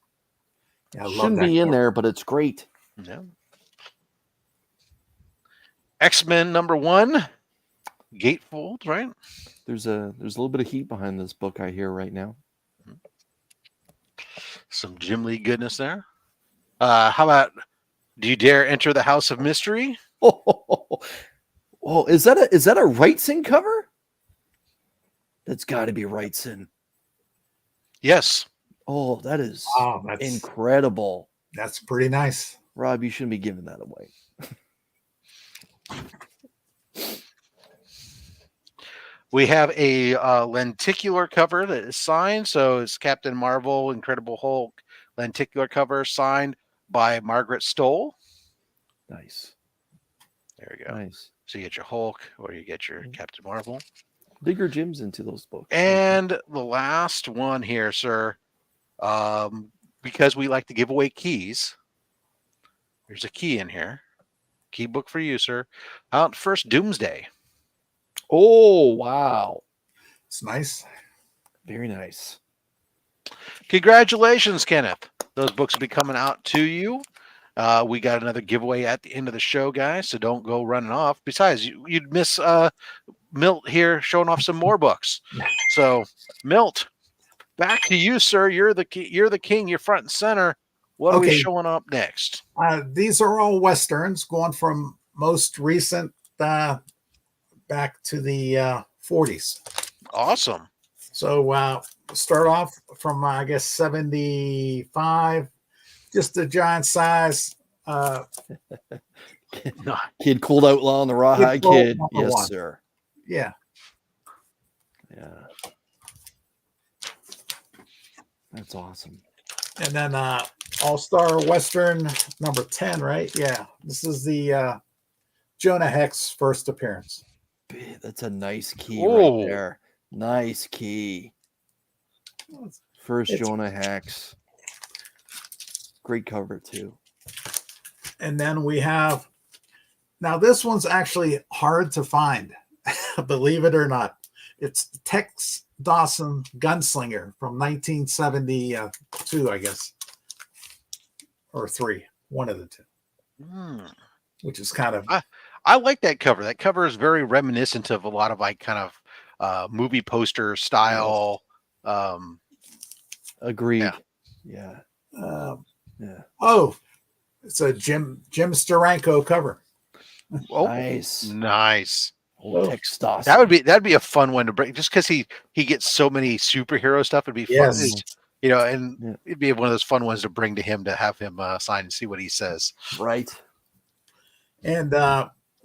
Yeah, shouldn't be in there, but it's great. Yeah. X-Men number 1. Gatefold, right? There's a little bit of heat behind this book I hear right now. Some Jim Lee goodness there. How about Do You Dare Enter the House of Mystery? Oh, is that a Wrightson cover? That's got to be Wrightson. Yes. Oh, that's incredible. That's pretty nice. Rob, you shouldn't be giving that away. We have a lenticular cover that is signed. So it's Captain Marvel, Incredible Hulk, lenticular cover signed by Margaret Stoll. Nice. There you go. Nice. So you get your Hulk or you get your Captain Marvel. Bigger Jim's into those books. And the last one here, sir, because we like to give away keys, there's a key in here. Key book for you, sir. Out first Doomsday. Oh, wow. It's nice. Very nice. Congratulations, Kenneth. Those books will be coming out to you. We got another giveaway at the end of the show, guys, so don't go running off. Besides, you'd miss Milt here showing off some more books. So, Milt, back to you, sir. You're the king. You're front and center. What are we showing up next? These are all Westerns, going from most recent back to the 40s. Awesome. So start off from, I guess, 75, just a giant size. Kid Cold Outlaw and the Rawhide Kid. Yes, one. sir. Yeah. Yeah. That's awesome. And then All-Star Western number 10, right? Yeah. This is the Jonah Hex first appearance. That's a nice key right there. Nice key. First Jonah Hex. Great cover, too. And then we have, now this one's actually hard to find, believe it or not. It's Tex Dawson Gunslinger from 1972, I guess. Or 3, one of the two. Which is kind of... I like that cover. That cover is very reminiscent of a lot of like kind of movie poster style. Agreed. Yeah. Yeah. Oh, it's a Jim Steranko cover. Oh, nice. Tex Dawson. That'd be a fun one to bring, just because he gets so many superhero stuff. It'd be fun, and it'd be one of those fun ones to bring to him, to have him sign and see what he says. Right. And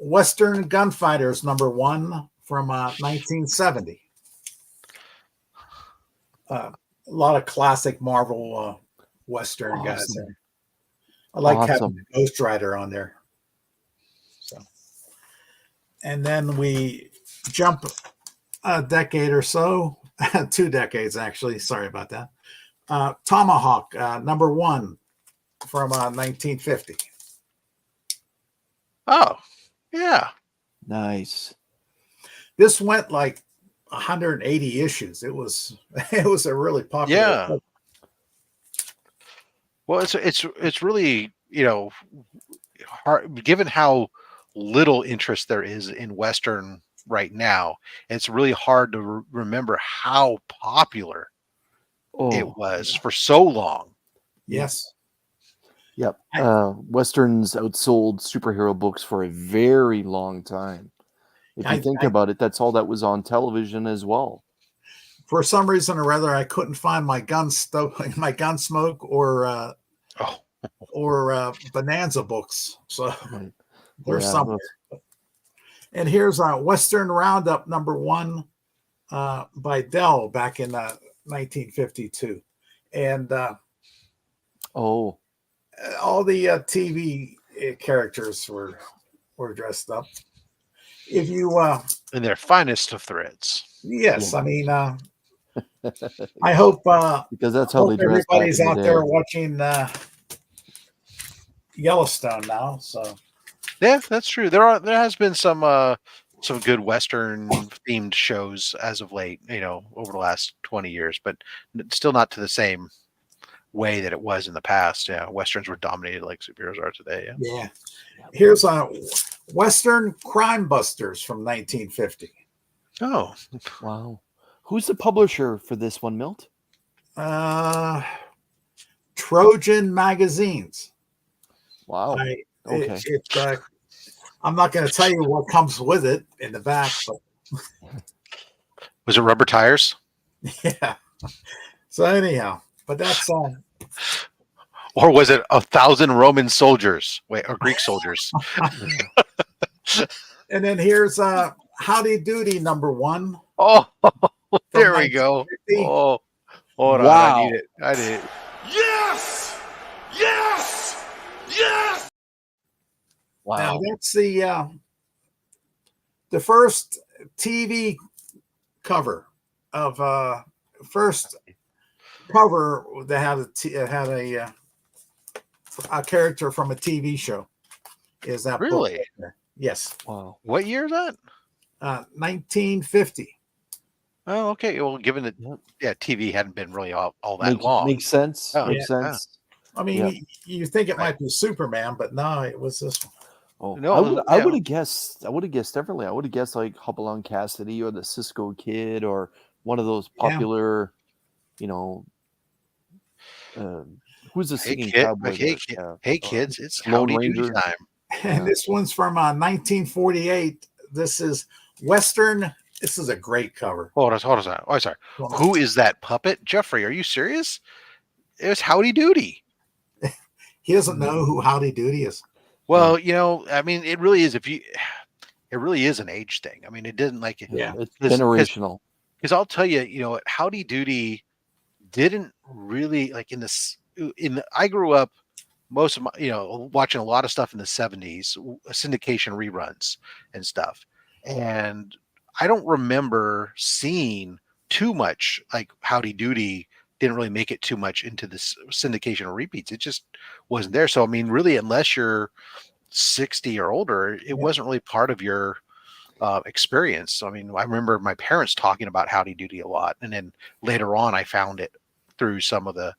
Western Gunfighters number 1 from 1970. A lot of classic Marvel Western guys there. I like having the Ghost Rider on there. So, and then we jump a decade or so, 2 decades actually. Sorry about that. Tomahawk number 1 from 1950. Oh, yeah. Nice. This went like 180 issues. It was a really popular book. Well, it's really, hard, given how little interest there is in Western right now. It's really hard to remember how popular it was for so long. Yes. Yep. Westerns outsold superhero books for a very long time. If you think about it, that's all that was on television as well. For some reason or other, I couldn't find my Gunsmoke or Bonanza books. So they're somewhere. And here's Western Roundup number 1 by Dell back in 1952. And all the TV characters were dressed up. If you in their finest of threads. Yes, I mean I hope because that's how they dress. Everybody's out there watching Yellowstone now. So yeah, that's true. There has been some good Western themed shows as of late, over the last 20 years, but still not to the same way that it was in the past. Yeah, Westerns were dominated like superheroes are today. Yeah. Here's Western Crime Busters from 1950. Oh, wow. Who's the publisher for this one, Milt? Trojan Magazines. Wow. Okay. I'm not going to tell you what comes with it in the back, but was it rubber tires? Yeah. So anyhow, but that's or was it 1,000 Roman soldiers? Or Greek soldiers? And then here's Howdy Doody number 1 Oh, there we 1950. go. Oh, hold on. Wow. I need it. I need it. Yes! Yes! Yes! Now Wow. that's the first TV cover of first cover that had a character from a TV show. Is that book Really? right there? Yes, Wow. What year is that? 1950. Oh, okay. Well, given that, Yep. yeah, TV hadn't been really all that Makes, long. makes sense. Oh, Makes yeah. sense. I mean, Yeah. you think it Right. might be Superman, but no, it was this one. Oh, No, I yeah. would have guessed. I would have guessed differently. I would have guessed like Hopalong Cassidy or the Cisco Kid or one of those Yeah. popular, you know, who's the Hey, singing kid. cowboy? Hey, there? kid. Yeah. Hey, kids. It's Lone Howdy Doody Ranger. time. And Yeah. this one's from 1948. This is Western. This is a great cover. Hold on. Oh, sorry. Who is that puppet? Jeffrey, are you serious? It was Howdy Doody. He doesn't know who Howdy Doody is. Well, you know, I mean, it really is. It really is an age thing. I mean, it didn't like it. Yeah. It's 'Cause- generational. Because I'll tell you, you know, Howdy Doody didn't really like I grew up most of my, you know, watching a lot of stuff in the 70s, syndication reruns and stuff. And I don't remember seeing too much like Howdy Doody didn't really make it too much into this syndication or repeats. It just wasn't there. So, I mean, really, unless you're 60 or older, it wasn't really part of your experience. So, I mean, I remember my parents talking about Howdy Doody a lot. And then later on, I found it through some of the,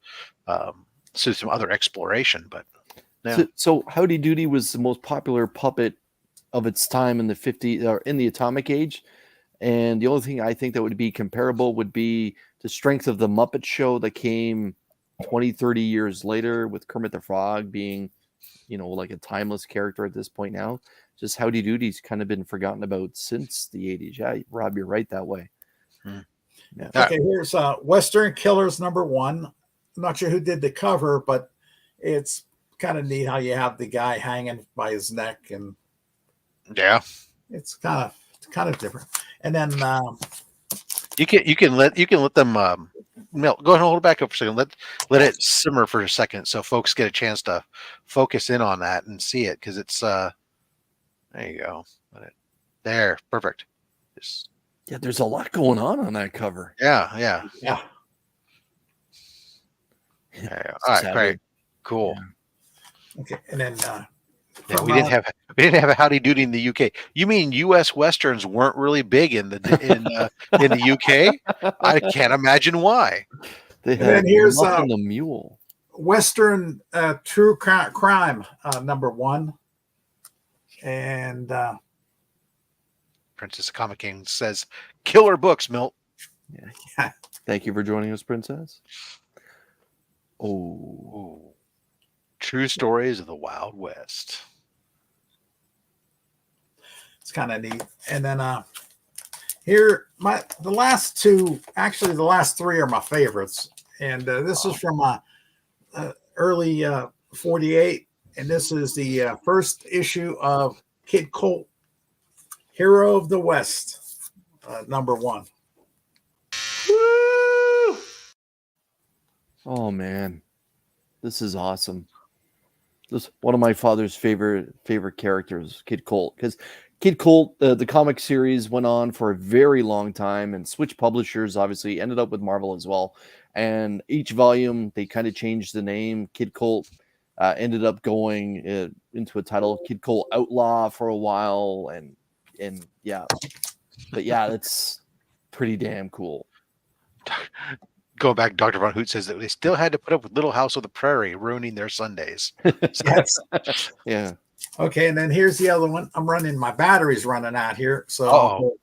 through some other exploration. But yeah. So Howdy Doody was the most popular puppet of its time in the 50s or in the atomic age. And the only thing I think that would be comparable would be the strength of the Muppet Show that came 20, 30 years later with Kermit the Frog being, you know, like a timeless character at this point now. Just Howdy Doody's kind of been forgotten about since the 80s. Yeah, Rob, you're right that way. Yeah. Okay, here's Western Killers #1. I'm not sure who did the cover, but it's kind of neat how you have the guy hanging by his neck, and Yeah. it's kind of different. And then You can let them melt. Go ahead and hold it back up for a second. Let it simmer for a second so folks get a chance to focus in on that and see it, because it's there you go. There, perfect. Just, Yeah, there's a lot going on that cover. yeah. yeah. All right, Savage. great, cool. Okay, and then Yeah, from, we didn't have a Howdy Doody in the UK. You mean U.S. westerns weren't really big in the UK? I can't imagine why. They then had here's, Muffin the Mule. Western True Crime #1, and Princess Comic King says, "Killer books, Milt." Thank you for joining us, Princess. Oh, Ooh. True Stories of the Wild West. it's kind of neat. And then here the last two, actually the last three are my favorites. And this is from early 48, and this is the first issue of Kid Colt, Hero of the West, #1. oh man, this is awesome. This is one of my father's favorite characters, Kid Colt, because Kid Colt, the comic series went on for a very long time and switched publishers. Obviously, ended up with Marvel as well. And each volume, they kind of changed the name. Kid Colt ended up going into a title, Kid Colt Outlaw, for a while, and yeah, but yeah, that's pretty damn cool. Going back, Dr. Von Hoot says that they still had to put up with Little House on the Prairie ruining their Sundays. Yes. Yeah. Okay, and then here's the other one. I'm running, my battery's running out here. So Uh-oh.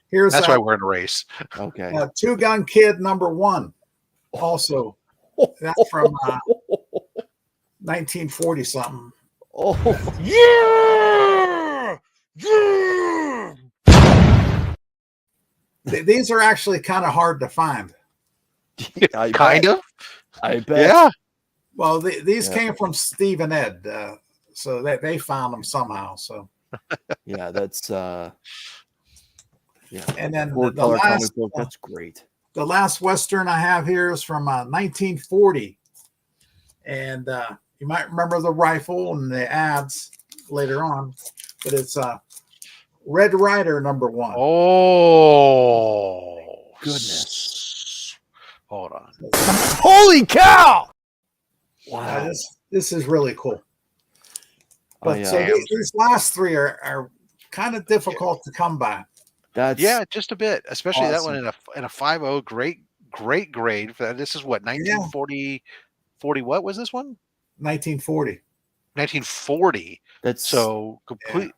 here's That's why we're in a race. Okay. Two Gun Kid #1. Also, that's from 1940 something. Oh, Yeah! Yeah! These are actually kind of hard to find. I Kind bet. of. I bet. Yeah. Well, these Yeah. came from Steve and Ed, so they found them somehow. So Yeah, that's Yeah. And then Four the color last comic book. That's great. the last Western I have here is from 1940. And you might remember the rifle and the ads later on, but it's Red Rider #1. Oh, Goodness. Hold on. Holy cow! Wow. Wow. This is really cool. But so Damn. these last three are kind of difficult to come by. That's Yeah, just a bit, especially that one awesome. in a 5.0. Great grade. This is what, 1940. 40 what was this one? 1940. 1940. that's So complete.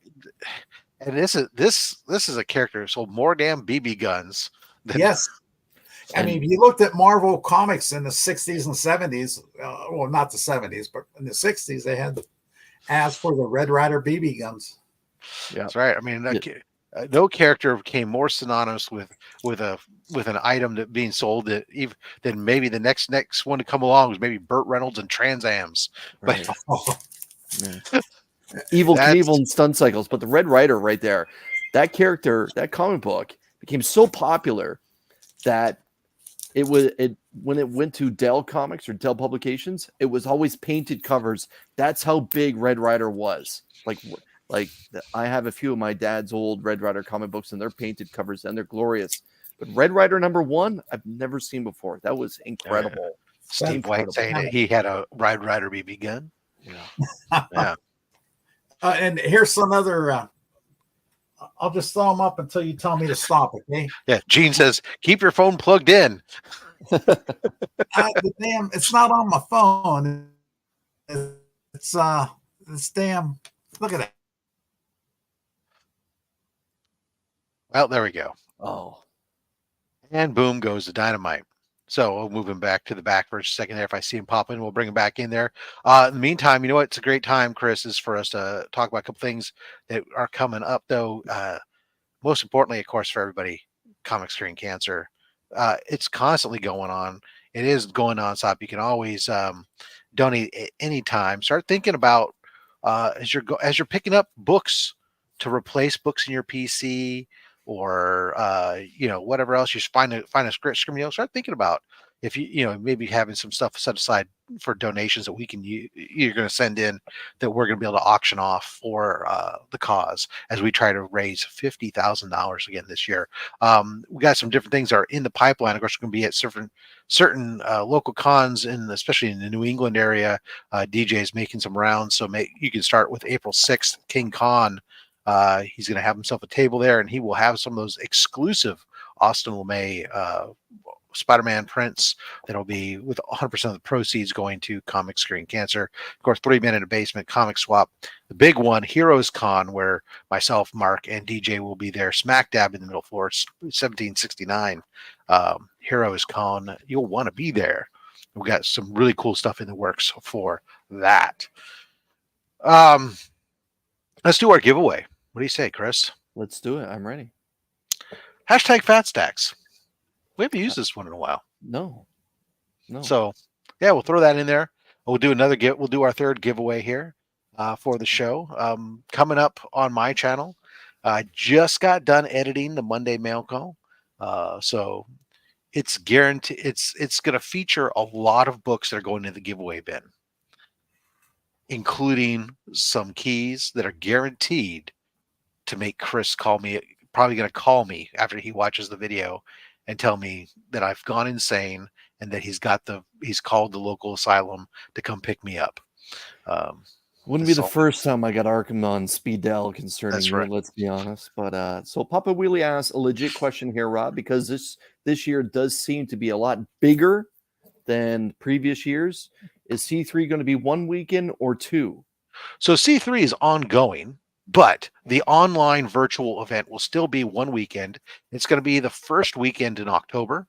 And this is a character who sold more damn BB guns than Yes. I And- mean, if you looked at Marvel comics in the 60s and 70s, well, not the 70s, but in the 60s, they had ads for the Red Rider BB guns. yeah. That's right. I mean, no character became more synonymous with an item that being sold that even than maybe the next one to come along was maybe Burt Reynolds and Trans Ams. Right. Oh, Yeah. Evil Knievel and Stun Cycles, but the Red Rider right there, that character, that comic book became so popular that when it went to Dell Comics or Dell Publications, it was always painted covers. That's how big Red Rider was. I have a few of my dad's old Red Rider comic books, and they're painted covers, and they're glorious. But Red Rider #1, I've never seen before. That was incredible. Steve White saying that he had a Red Rider BB gun. Yeah. Yeah. And here's some other. I'll just throw them up until you tell me to stop. Okay. Yeah. Gene says, keep your phone plugged in. It's not on my phone. It's damn. Look at it. Well, there we go. Oh. And boom goes the dynamite. So we'll move him back to the back for a second there. If I see him pop in, we'll bring him back in there. In the meantime, you know what? It's a great time, Chris, is for us to talk about a couple things that are coming up, though. Most importantly, of course, for everybody, comic screen cancer. It's constantly going on. It is going nonstop. You can always donate at any time. Start thinking about as you're picking up books to replace books in your PC or whatever else you find a script, start thinking about if you maybe having some stuff set aside for donations that you're going to send in that we're going to be able to auction off for the cause as we try to raise $50,000 again this year. We got some different things that are in the pipeline. Of course, we're going to be at certain local cons, especially in the New England area. DJ is making some rounds, so you can start with April 6th, King Con. He's going to have himself a table there, and he will have some of those exclusive Austin LeMay Spider-Man prints that'll be with 100% of the proceeds going to Comic Screen Cancer. Of course, 3 Men in a Basement, Comic Swap. The big one, Heroes Con, where myself, Mark, and DJ will be there smack dab in the middle floor, 1769. Heroes Con, you'll want to be there. We've got some really cool stuff in the works for that. Let's do our giveaway. What do you say, Chris? Let's do it. I'm ready. Hashtag Fat Stacks. We haven't used this one in a while. No. So, yeah, we'll throw that in there. We'll do We'll do our third giveaway here for the show. Coming up on my channel. I just got done editing the Monday mail call. So it's guaranteed. It's going to feature a lot of books that are going in the giveaway bin, including some keys that are guaranteed to make Chris call me. Probably going to call me after he watches the video and tell me that I've gone insane and that he's called the local asylum to come pick me up. Wouldn't be the first time I got Arkham on speed dial concerning That's you, right. let's be honest. But so Papa Wheelie asks a legit question here, Rob, because this year does seem to be a lot bigger than previous years. Is C3 going to be 1 weekend or 2? So C3 is ongoing, but the online virtual event will still be 1 weekend. It's going to be the first weekend in October.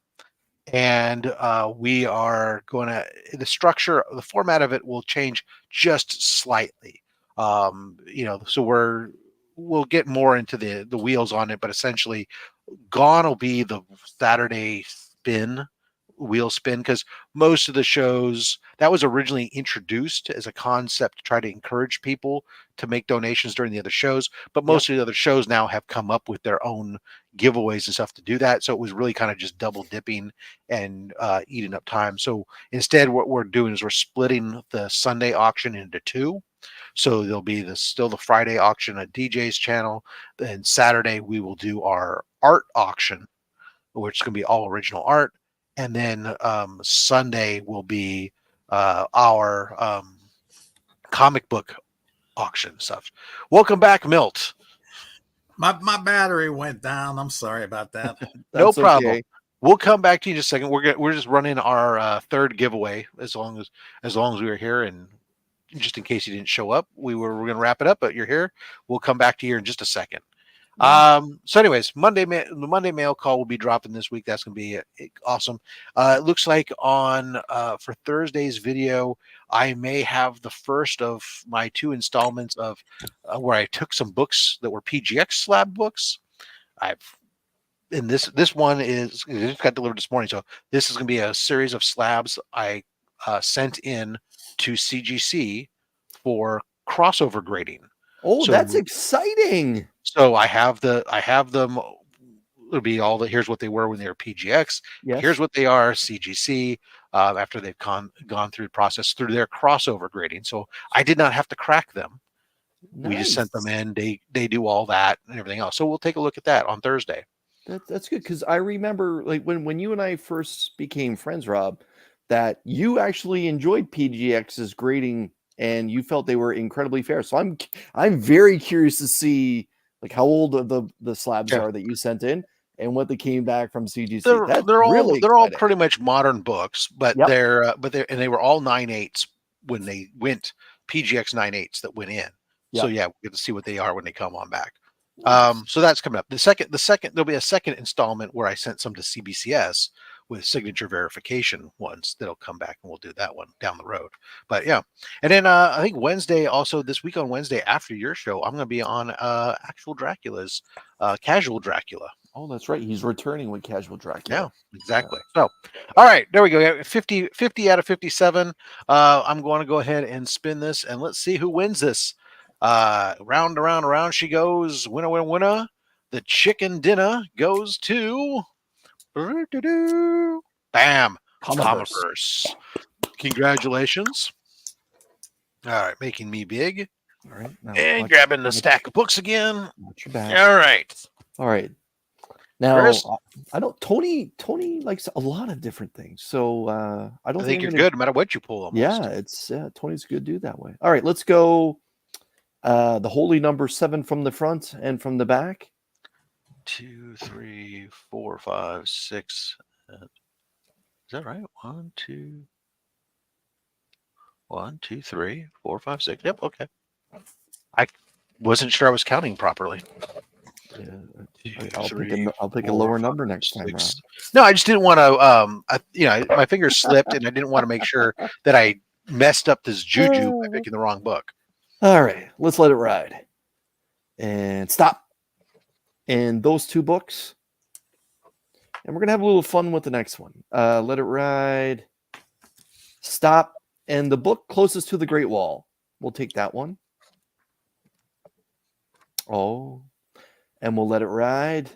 And we are going to, the format of it will change just slightly. So we'll get more into the wheels on it, but essentially gone will be the Saturday spin wheel spin, because most of the shows that was originally introduced as a concept to try to encourage people to make donations during the other shows, but most of the other shows now have come up with their own giveaways and stuff to do that. So it was really kind of just double dipping and eating up time. So instead, what we're doing is we're splitting the Sunday auction into two. So there'll be still the Friday auction at DJ's channel. Then Saturday we will do our art auction, which is going to be all original art. And then Sunday will be our comic book auction stuff. Welcome back, Milt. My battery went down. I'm sorry about that. No That's problem. okay. We'll come back to you in just a second. We're just running our third giveaway as long as we were here, and just in case you didn't show up, we're going to wrap it up. But you're here. We'll come back to you in just a second. So anyways, the Monday mail call will be dropping this week. That's going to be awesome. It looks like on for Thursday's video, I may have the first of my 2 installments of where I took some books that were PGX slab books. And this one it just got delivered this morning. So this is going to be a series of slabs I sent in to CGC for crossover grading. Oh, So- that's exciting. So I have them. It'll be all the here's what they were when they were PGX. Yes. Here's what they are CGC after they've gone through the process through their crossover grading. So I did not have to crack them. We just sent them in. They do all that and everything else. So we'll take a look at that on Thursday. That's good, because I remember like when you and I first became friends, Rob, that you actually enjoyed PGX's grading and you felt they were incredibly fair. So I'm very curious to see like how old the slabs are that you sent in and what they came back from CGC. They're all pretty much modern books, but Yep. and they were all 9/8 when they went PGX 9/8 that went in. So yeah, we get to see what they are when they come on back. So that's coming up. The second there'll be a second installment where I sent some to CBCS with signature verification ones that'll come back, and we'll do that one down the road. But yeah, and then I think Wednesday, also this week on Wednesday after your show, I'm going to be on actual Dracula's Casual Dracula. Oh, that's right. He's returning with Casual Dracula. Yeah, exactly. So, all right, there we go. 50 out of 57. I'm going to go ahead and spin this, and let's see who wins this. Round around around she goes. Winner, winner, winner. The chicken dinner goes to bam, Comiverse. Congratulations. All right, making me big. All right. Now, And grabbing the stack of books again. watch your back. All right. All right. Now, Chris? I don't. Tony likes a lot of different things, so I don't I think you're I'm gonna- good no matter what you pull. Almost. Yeah, Tony's a good dude that way. All right, let's go. The holy number 7 from the front and from the back. 2, 3, 4, 5, 6. Is that right? 1, 2, 3, 4, 5, 6. Yep. Okay. I wasn't sure I was counting properly. Yeah, 2, I'll pick a 4, lower 5, number next time. 6. No, I just didn't want to. My fingers slipped, and I didn't want to make sure that I messed up this juju by picking the wrong book. All right, let's let it ride. And stop. And those 2 books. And we're going to have a little fun with the next one. Let it ride. Stop. And the book closest to the Great Wall. We'll take that one. Oh. And we'll let it ride.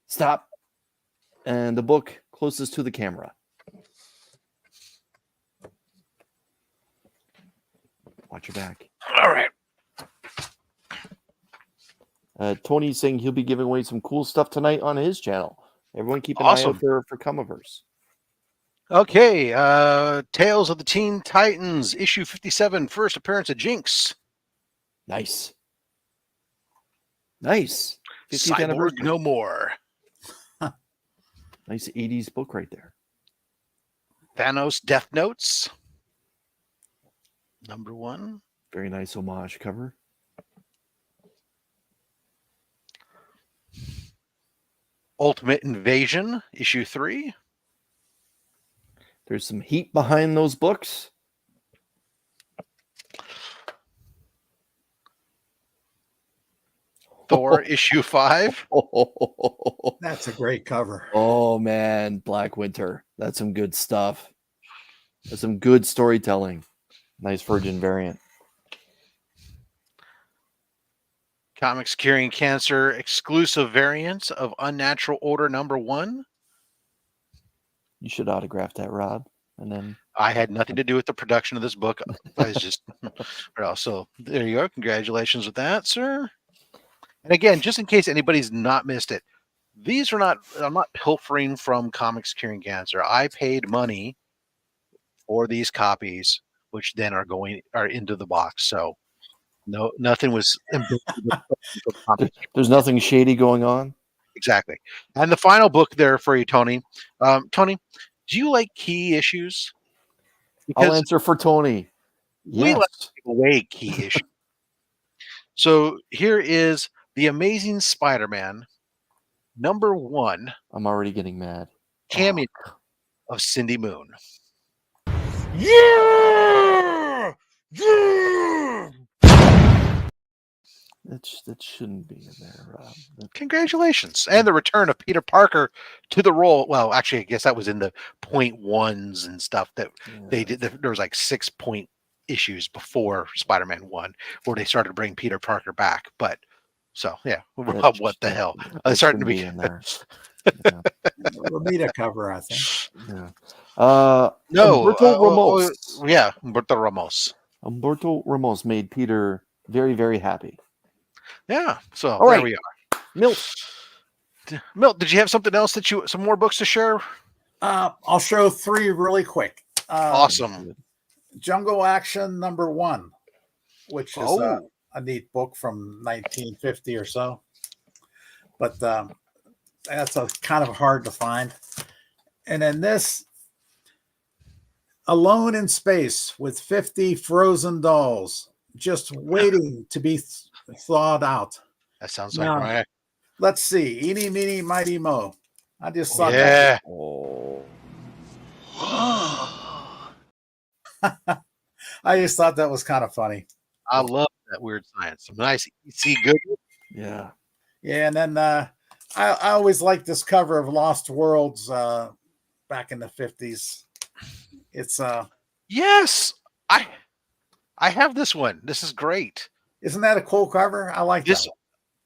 Stop. And the book closest to the camera. Watch your back. All right. Tony's saying he'll be giving away some cool stuff tonight on his channel. Everyone keep an eye Awesome. out for Comiverse. Okay. Tales of the Teen Titans, issue 57, first appearance of Jinx. Nice. 50th Cyborg anniversary. no more. Nice 80s book right there. Thanos Death Notes. Number 1. Very nice homage cover. Ultimate Invasion, issue 3. There's some heat behind those books. Thor issue 5. That's a great cover. Oh man, Black Winter. That's some good stuff. That's some good storytelling. Nice Virgin variant. Comics Curing Cancer exclusive variants of Unnatural Order #1. You should autograph that, Rob. And then I had nothing to do with the production of this book. I was just, well, so there you go. Congratulations with that, sir. And again, just in case anybody's not missed it, these are not, I'm not pilfering from Comics Curing Cancer. I paid money for these copies, which then are into the box. So no, nothing was there's nothing shady going on. exactly. And the final book there for you, Tony. Tony, do you like key issues? I'll answer for Tony. We Yes. like to take away key issues. So here is The Amazing Spider-Man #1 I'm already getting mad. cameo of Cindy Moon. Yeah! Yeah! That shouldn't be in there, Rob. Congratulations. And the return of Peter Parker to the role. Well, actually, I guess that was in the .1s and stuff that they did. There was like 6-point issues before Spider-Man 1 where they started to bring Peter Parker back. But so, yeah, Rob, what the hell? It's starting to be in there. Romita cover, I think. Yeah. No. Humberto Ramos. Yeah, Humberto Ramos. Humberto Ramos made Peter very, very happy. Yeah. So All there right. we are. Milt. Milt, did you have something else some more books to share? I'll show 3 really quick. Awesome. Jungle Action #1, which is Oh. a neat book from 1950 or so. But that's kind of hard to find. And then this, Alone in Space with 50 frozen dolls just waiting to be thawed out. That sounds Now, like right. Let's see. Eeny, meeny, mighty, mo. I just thought Yeah. I just thought that was kind of funny. I love that weird science. Some nice, see good. Yeah. Yeah, and then I always liked this cover of Lost Worlds back in the 50s. It's Yes, I have this one. This is great. isn't that a cool cover? I like This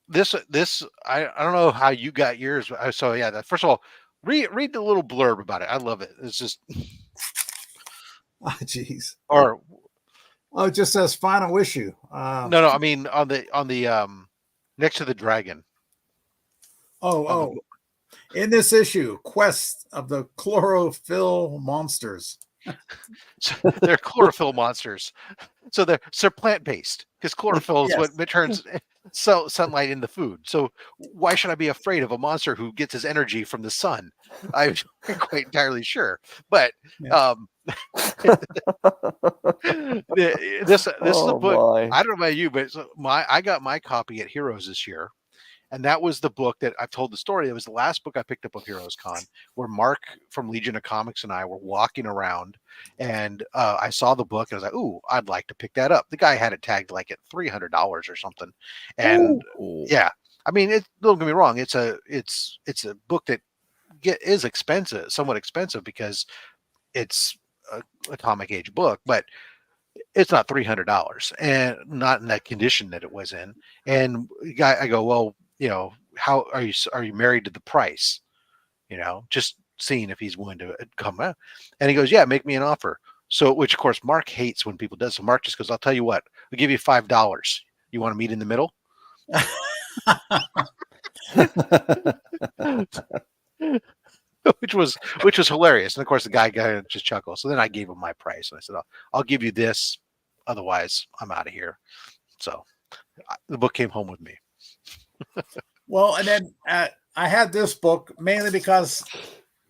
that. this I don't know how you got yours. So yeah, first of all, read the little blurb about it. I love it. It's just Oh, jeez. or Oh, it just says final issue. no, I mean on the next to the dragon. Oh. In this issue, Quest of the Chlorophyll Monsters. So they're chlorophyll monsters. So they're plant-based because chlorophyll is Yes. what turns sunlight into food. So why should I be afraid of a monster who gets his energy from the sun? I'm not quite entirely sure. But Yeah. this is a book. My. I don't know about you, but I got my copy at Heroes this year. And that was the book that I've told the story. It was the last book I picked up of Heroes Con, where Mark from Legion of Comics and I were walking around, and I saw the book and I was like, "Ooh, I'd like to pick that up." The guy had it tagged like at $300 or something, and yeah, I mean, don't get me wrong, it's a book that is expensive, somewhat expensive because it's a comic age book, but it's not $300 and not in that condition that it was in. And I go, well, how are you married to the price? Just seeing if he's willing to come out. And he goes, yeah, make me an offer. So, which of course Mark hates when people do. So Mark just goes, I'll tell you what, I'll give you $5. You want to meet in the middle? which was hilarious. And of course the guy just chuckled. So then I gave him my price and I said, I'll give you this. Otherwise I'm out of here. So the book came home with me. Well, and then I had this book mainly because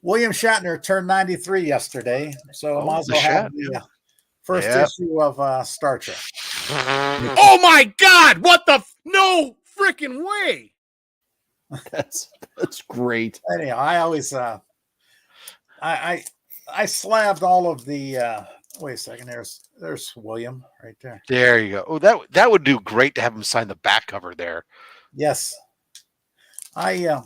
William Shatner turned 93 yesterday. So I might as well have the first issue of Star Trek. Oh my God! What the? No freaking way! That's great. Anyhow, I always I slabbed all of the wait a second, there's William right there. There you go. Oh, that would do great to have him sign the back cover there. Yes. I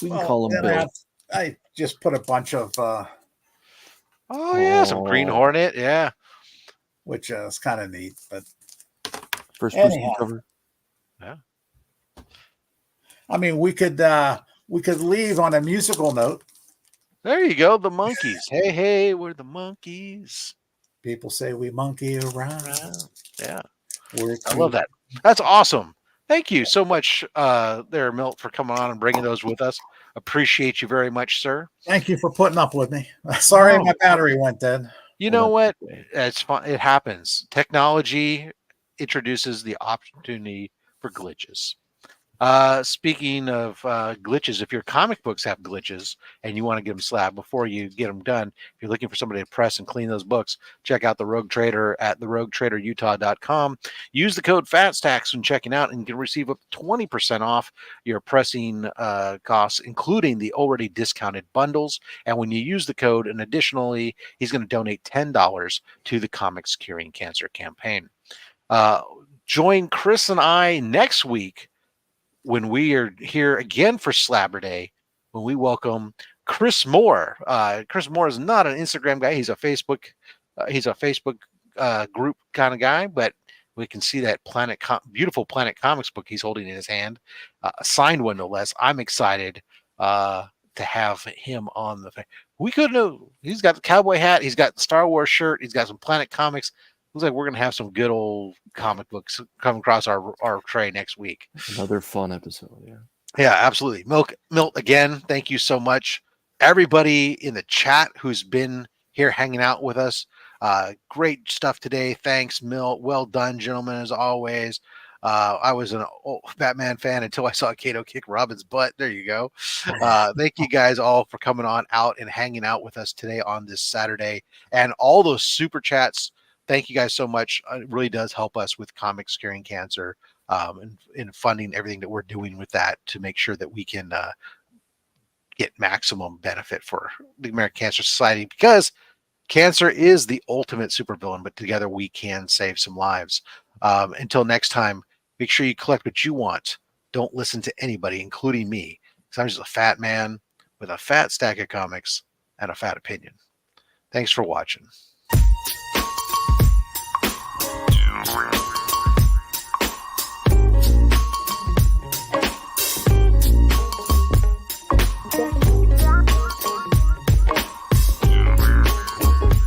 We can call him then Bill. I just put a bunch of Oh yeah, some Green Oh. Hornet. Yeah. which is kind of neat. But First anyhow, cover. I mean, we could leave on a musical note. There you go. The monkeys. Hey, hey, we're the monkeys. People say we monkey around. Yeah. We're I love that. That's awesome. Thank you so much, there, Milt, for coming on and bringing those with us. Appreciate you very much, sir. Thank you for putting up with me. Sorry, No. my battery went dead. You Well, know what? that's okay. It's fun. It happens. Technology introduces the opportunity for glitches. Speaking of glitches, if your comic books have glitches and you want to get them slabbed before you get them done, if you're looking for somebody to press and clean those books, check out the Rogue Trader at theroguetraderutah.com. Use the code FATSTACKS when checking out and you can receive up to 20% off your pressing costs, including the already discounted bundles. And when you use the code, and additionally, he's going to donate $10 to the Comics Curing Cancer campaign. Join Chris and I next week when we are here again for Slabber Day, when we welcome Chris Moore. Chris Moore is not an Instagram guy; he's a Facebook group kind of guy. But we can see that beautiful Planet Comics book he's holding in his hand, a signed one no less. I'm excited to have him on the. We couldn't have. He's got the cowboy hat. He's got the Star Wars shirt. He's got some Planet Comics. Looks like we're going to have some good old comic books come across our tray next week. Another fun episode. Yeah. Yeah, absolutely. Milt, again, thank you so much. Everybody in the chat who's been here hanging out with us. Great stuff today. Thanks, Milt. Well done, gentlemen, as always. I was an old Batman fan until I saw Kato kick Robin's butt. There you go. Thank you guys all for coming on out and hanging out with us today on this Saturday. And all those super chats. Thank you guys so much. It really does help us with Comics Curing Cancer and in funding everything that we're doing with that to make sure that we can get maximum benefit for the American Cancer Society, because cancer is the ultimate supervillain, but together we can save some lives. Until next time, make sure you collect what you want. Don't listen to anybody, including me, because I'm just a fat man with a fat stack of comics and a fat opinion. Thanks for watching. Wow.